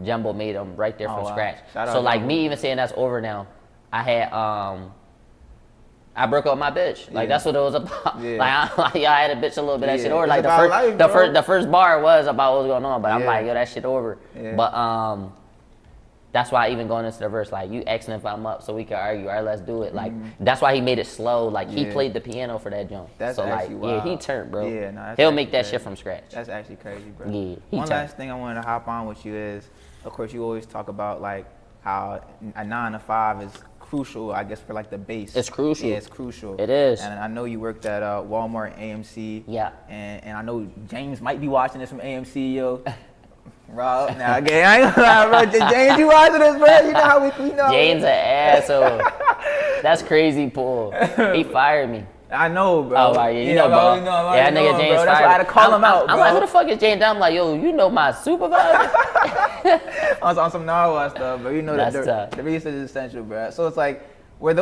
Jumbo made them right there from scratch. So like Jumbo. Me even saying that's over now, I had I broke up my bitch. Like that's what it was about. Yeah. Like I had a bitch a little bit that shit over. Like the first bar was about what was going on, but I'm like, yo, that shit over. Yeah. But that's why even going into the verse, like you asking if I'm up so we can argue, all right, let's do it. Like that's why he made it slow. Like he played the piano for that jump. That's so actually like wild. Yeah, he turned, bro. Yeah, no, he'll make that shit from scratch. That's actually crazy, bro. Yeah, One last thing I wanted to hop on with you is, of course, you always talk about like how a 9 to 5 is crucial, I guess, for like the base. It's crucial. Yeah, it's crucial. It is. And I know you worked at Walmart, AMC. Yeah. And I know James might be watching this from AMC, yo. Raud, now again, I ain't gonna lie, bro. James, you watching this, bro? You know how we know. James an asshole. That's crazy, Paul. He fired me. I know, bro. Oh, right, yeah, you know, bro. Yeah, that nigga James fired me. That's why I had to call him out, bro. I'm like, who the fuck is James? I'm like, yo, you know my supervisor? on some narwhal stuff, but you know that the research is essential, bro. So it's like, was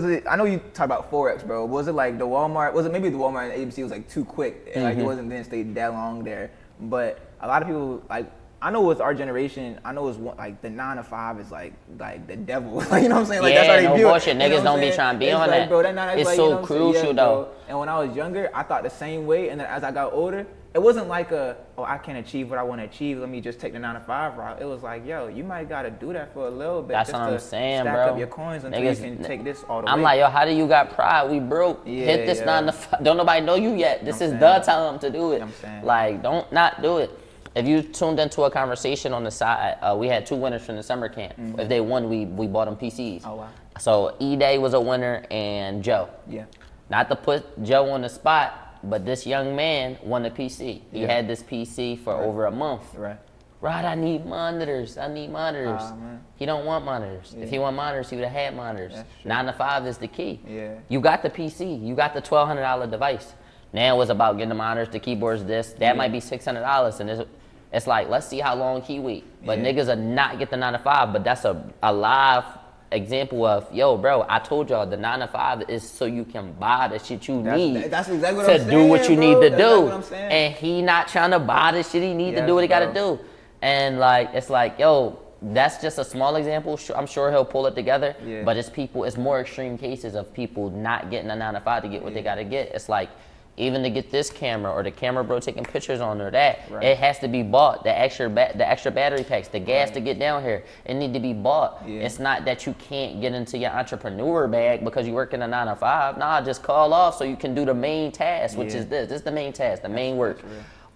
it? I know you talked about Forex, bro. Was it like the Walmart? Was it maybe the Walmart and ABC was like too quick, and like it didn't stay that long there? But a lot of people like. I know with our generation, I know it's like the 9 to 5 is like the devil. Like, you know what I'm saying? Like yeah, that's how they no view bullshit. It. Niggas don't be trying to be on like, that. Bro, it's like, so crucial though. And when I was younger, I thought the same way. And then as I got older, it wasn't like I can't achieve what I want to achieve. Let me just take the 9-to-5 route. It was like, yo, you might gotta do that for a little bit. That's just what I'm saying, stack bro. Up your coins until you can take this all the way. I'm like, yo, how do you got pride? We broke. Hit this 9-to-5. Don't nobody know you yet. This is the time to do it. Like, don't not do it. If you tuned into a conversation on the side, we had 2 winners from the summer camp. If they won, we bought them PCs. Oh, wow. So E-Day was a winner and Joe. Yeah. Not to put Joe on the spot, but this young man won a PC. He had this PC for over a month. Right. Raud, I need monitors. He don't want monitors. If he want monitors, he would have had monitors. 9-to-5 is the key. Yeah. You got the PC. You got the $1,200 device. Now it's about getting the monitors, the keyboards, this. That might be $600. And it's like, let's see how long he wait. But niggas are not get the 9-to-5. But that's a live example of, yo, bro, I told y'all the 9-to-5 is so you can buy the shit you need that's exactly what to I'm saying, do what you need to do. Exactly and he not trying to buy the shit he need to do what he got to do. And like, it's like, yo, that's just a small example. I'm sure he'll pull it together. But it's more extreme cases of people not getting a 9-to-5 to get what they got to get. It's like, even to get this camera or the camera bro taking pictures on or that, it has to be bought. The extra battery packs, the gas to get down here, it need to be bought. It's not that you can't get into your entrepreneur bag because you work in a 9-to-5. Nah, just call off so you can do the main task, which is this. This is the main task, the main work.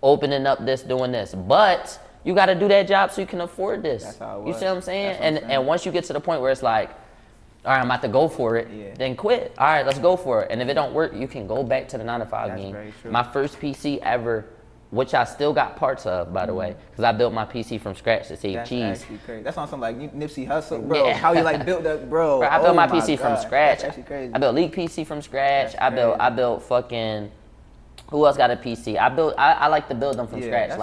Opening up this, doing this. But you got to do that job so you can afford this. That's how it was. You see what I'm saying? And once you get to the point where it's like, all right, I'm about to go for it, then quit. All right, let's go for it. And if it don't work, you can go back to the 9-to-5 game. My first PC ever, which I still got parts of, by the way, because I built my PC from scratch to save cheese. That's crazy. That's on some like Nipsey Hussle, bro. How you like built that, bro. I built my PC from scratch. That's actually crazy. I built Leek PC from scratch. I built fucking, who else got a PC? I like to build them from scratch.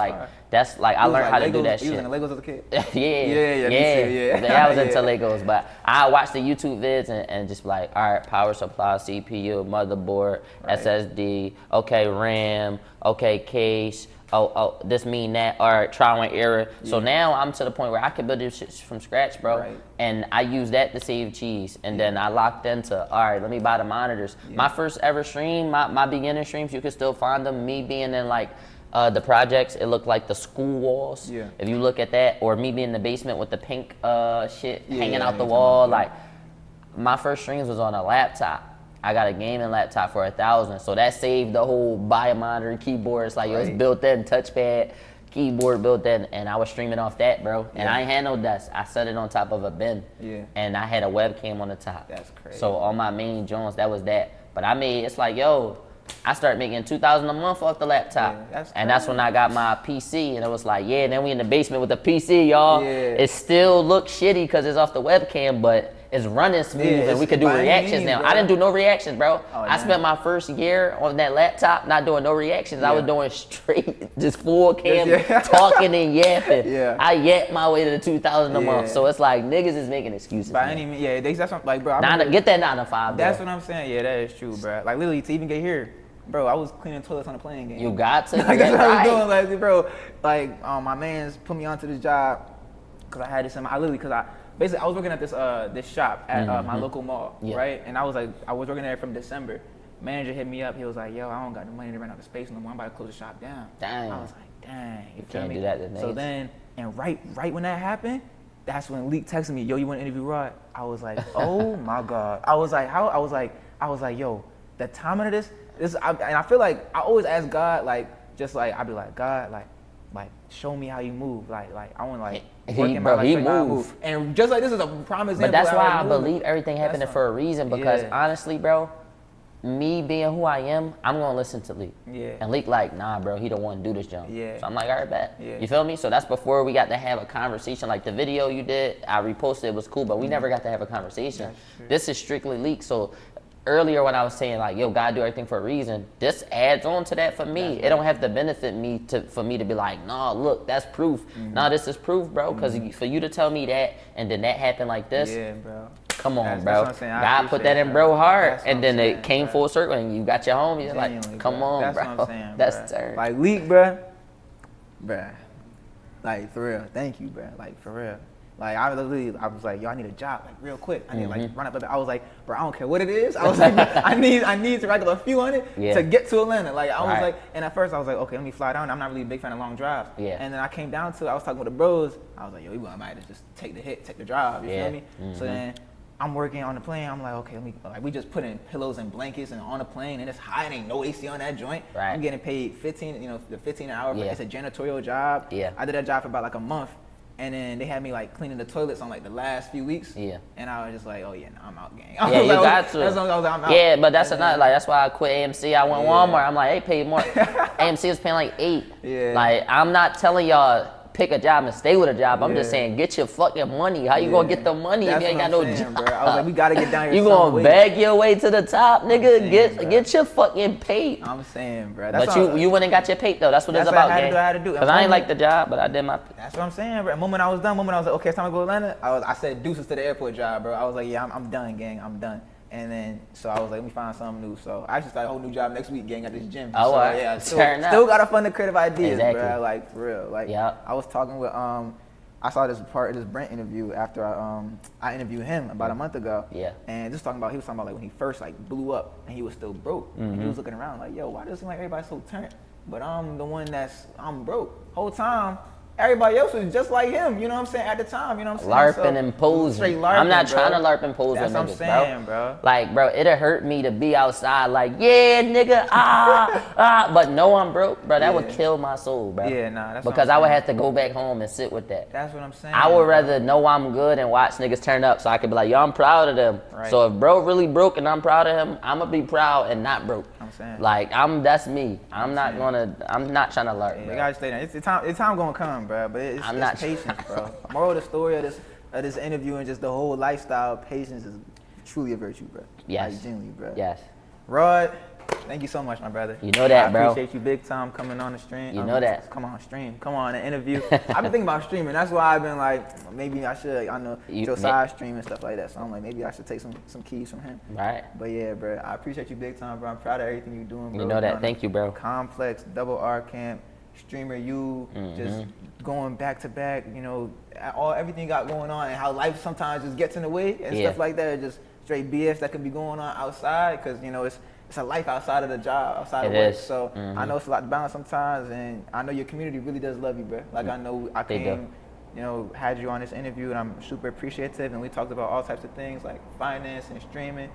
That's like I learned how to do that shit. You was into Legos as a kid? Yeah. I was into Legos, but I watched the YouTube vids and just like, all right, power supply, CPU, motherboard, SSD, okay, RAM, okay, case. Oh, this mean that, all right, trial and error. So now I'm to the point where I can build this shit from scratch, bro. And I use that to save cheese. And then I locked into, all right, let me buy the monitors. My first ever stream, my beginner streams, you can still find them. Me being in like the projects, it looked like the school walls. If you look at that, or me being in the basement with the pink shit hanging out the wall. Like, my first streams was on a laptop. I got a gaming laptop for $1,000, so that saved the whole buy a monitor, keyboard. It's like it was built in, touchpad, keyboard built in, and I was streaming off that, bro. And I ain't had no desk. I set it on top of a bin, and I had a webcam on the top. That's crazy. So all my main joints, that was that. But I made, it's like, yo, I started making $2,000 a month off the laptop. That's when I got my PC, and it was like, then we in the basement with the PC, y'all. It still looks shitty because it's off the webcam, but it's running smooth and we could do reactions now. Bro. I didn't do no reactions, bro. I spent my first year on that laptop not doing no reactions. I was doing straight, just full cam, talking and yapping. I yapped my way to the $2,000 a month. So it's like niggas is making excuses. By any means, that's something like, bro. Get that 9-to-5, bro. That's what I'm saying. Yeah, that is true, bro. Like literally to even get here, bro, I was cleaning toilets on a playing game. You got to. Like, that's what I was doing, like, bro. Like, my man's put me onto this job because I had this in my, basically, I was working at this shop at my local mall, right? And I was working there from December. Manager hit me up. He was like, yo, I don't got the money to rent out the space no more. I'm about to close the shop down. Dang. I was like, dang. You can't do that to niggas. So then, and right when that happened, that's when Leek texted me, yo, you want to interview Raud? I was like, oh my God. I was like, how? I was like, yo, the timing of this, and I feel like I always ask God, like, just like, I'd be like, God, like, show me how you move. Like I want to like work in my life. He move. And just like this is a prime example. But that's why I believe everything happened for a reason. Because honestly, bro, me being who I am, I'm gonna listen to Leek. And Leek like, nah, bro, he don't want to do this jump. So I'm like, all right, bet. You feel me? So that's before we got to have a conversation. Like the video you did, I reposted, it was cool, but we never got to have a conversation. This is strictly Leek. So earlier when I was saying like, yo, God do everything for a reason, this adds on to that for me. It don't have to benefit me for me to be like, nah, look, that's proof. Nah, this is proof, bro. Because for you to tell me that and then that happened like this, bro. Come on, bro. God put that in bro heart, and then it came full circle, and you got your homie. You're like, come on, bro. That's what I'm saying, that's turn. Like Leek, bro. Like for real, thank you, bro. Like for real. Like I was like, yo, I need a job, like real quick. I need to like run up. I was like, bro, I don't care what it is. I was like, I need to rack up a few hundred to get to Atlanta. Like I was like, and at first I was like, okay, let me fly down. I'm not really a big fan of long drives. Yeah. And then I came down to it. I was talking with the bros. I was like, yo, we might just take the hit, take the drive. You feel me? So then I'm working on the plane. I'm like, okay, we just put in pillows and blankets and on the plane, and it's hot. And ain't no AC on that joint. Right. I'm getting paid the 15 an hour. It's a janitorial job. Yeah. I did that job for about like a month. And then they had me like cleaning the toilets on like the last few weeks. Yeah. And I was just like, oh yeah, no, I'm out, gang. Yeah, you got to. That's what I was like, I'm out. Yeah, but that's another, like, that's why I quit AMC. I went Walmart. I'm like, they paid more. AMC was paying like $8. Yeah. Like, I'm not telling y'all pick a job and stay with a job. I'm just saying, get your fucking money. How you gonna get the money if you ain't got no job? Bro. I was like, we gotta get down here. You gonna beg your way to the top, nigga? Get your fucking pay. I'm saying, bro. But you went and got your pay though. That's what it's about, gang. I had to do. Cause I ain't like the job, but I did my. That's what I'm saying, bro. The moment I was done, I was like, okay, it's time to go to Atlanta. I said deuces to the airport job, bro. I was like, yeah, I'm done, gang. I'm done. And then, so I was like, let me find something new. So I actually started a whole new job next week, gang, at this gym. Oh, so, yeah, still got to fund the creative ideas, bro. Like, for real. Like, I was talking with, I saw this part of this Brent interview after I interviewed him about a month ago. Yeah. And just he was talking about like when he first like blew up and he was still broke. And he was looking around like, yo, why does it seem like everybody's so turned? But I'm the one I'm broke. Whole time, everybody else was just like him, you know what I'm saying, at the time, you know what I'm saying? LARPing and posing. Straight LARPing, I'm not trying to LARP and pose with niggas, bro. That's what I'm saying, bro. Like, bro, it'd hurt me to be outside like, yeah, nigga, but no, I'm broke, bro. That would kill my soul, bro. Yeah, nah, that's because I would have to go back home and sit with that. That's what I'm saying. I would rather know I'm good and watch niggas turn up so I could be like, yo, I'm proud of them. Right. So if bro really broke and I'm proud of him, I'm gonna be proud and not broke. I'm saying. Like, that's me. I'm not trying to LARP, bro. You gotta stay there. It's time gonna come, bro, but it's patience, bro. Moral of the story of this interview and just the whole lifestyle, patience is truly a virtue, bro. Yes. Like, genuinely, bro. Yes. Raud, thank you so much, my brother. You know that, bro. I appreciate you big time coming on the stream. You know that. Come on, stream. Come on, an interview. I've been thinking about streaming. That's why I've been like, maybe I should. I know Josiah stream and stuff like that. So I'm like, maybe I should take some keys from him. Right. But yeah, bro, I appreciate you big time, bro. I'm proud of everything you're doing, bro. You know that. Thank you, bro. Complex, Double R Camp, StreamerU, just going back to back, you know, everything you got going on and how life sometimes just gets in the way and stuff like that. Just straight BS that could be going on outside because, you know, it's a life outside of the job, outside of work. So I know it's a lot to balance sometimes, and I know your community really does love you, bro. Like I know I came, you know, had you on this interview, and I'm super appreciative, and we talked about all types of things like finance and streaming.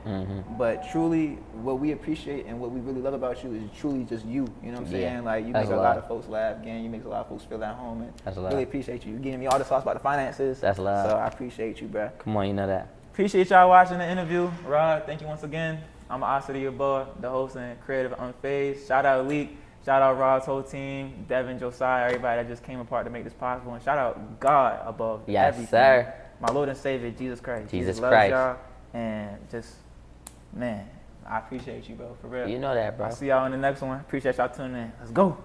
But truly, what we appreciate and what we really love about you is truly just you. You know what I'm saying? Like you make a lot of folks laugh, gang. You make a lot of folks feel at home, and really appreciate you. You're giving me all the sauce about the finances. That's love. So I appreciate you, bro. Come on, you know that. Appreciate y'all watching the interview. Raud, thank you once again. I'm Aseda, your boy, the host and creative of Unfazed. Shout out Leek. Shout out Raud's whole team, Devin, Josiah, everybody that just came apart to make this possible. And shout out God above everything. Yes, sir. My Lord and Savior, Jesus Christ. Jesus Christ. Loves y'all. And just, man, I appreciate you, bro, for real. You know that, bro. I'll see y'all in the next one. Appreciate y'all tuning in. Let's go.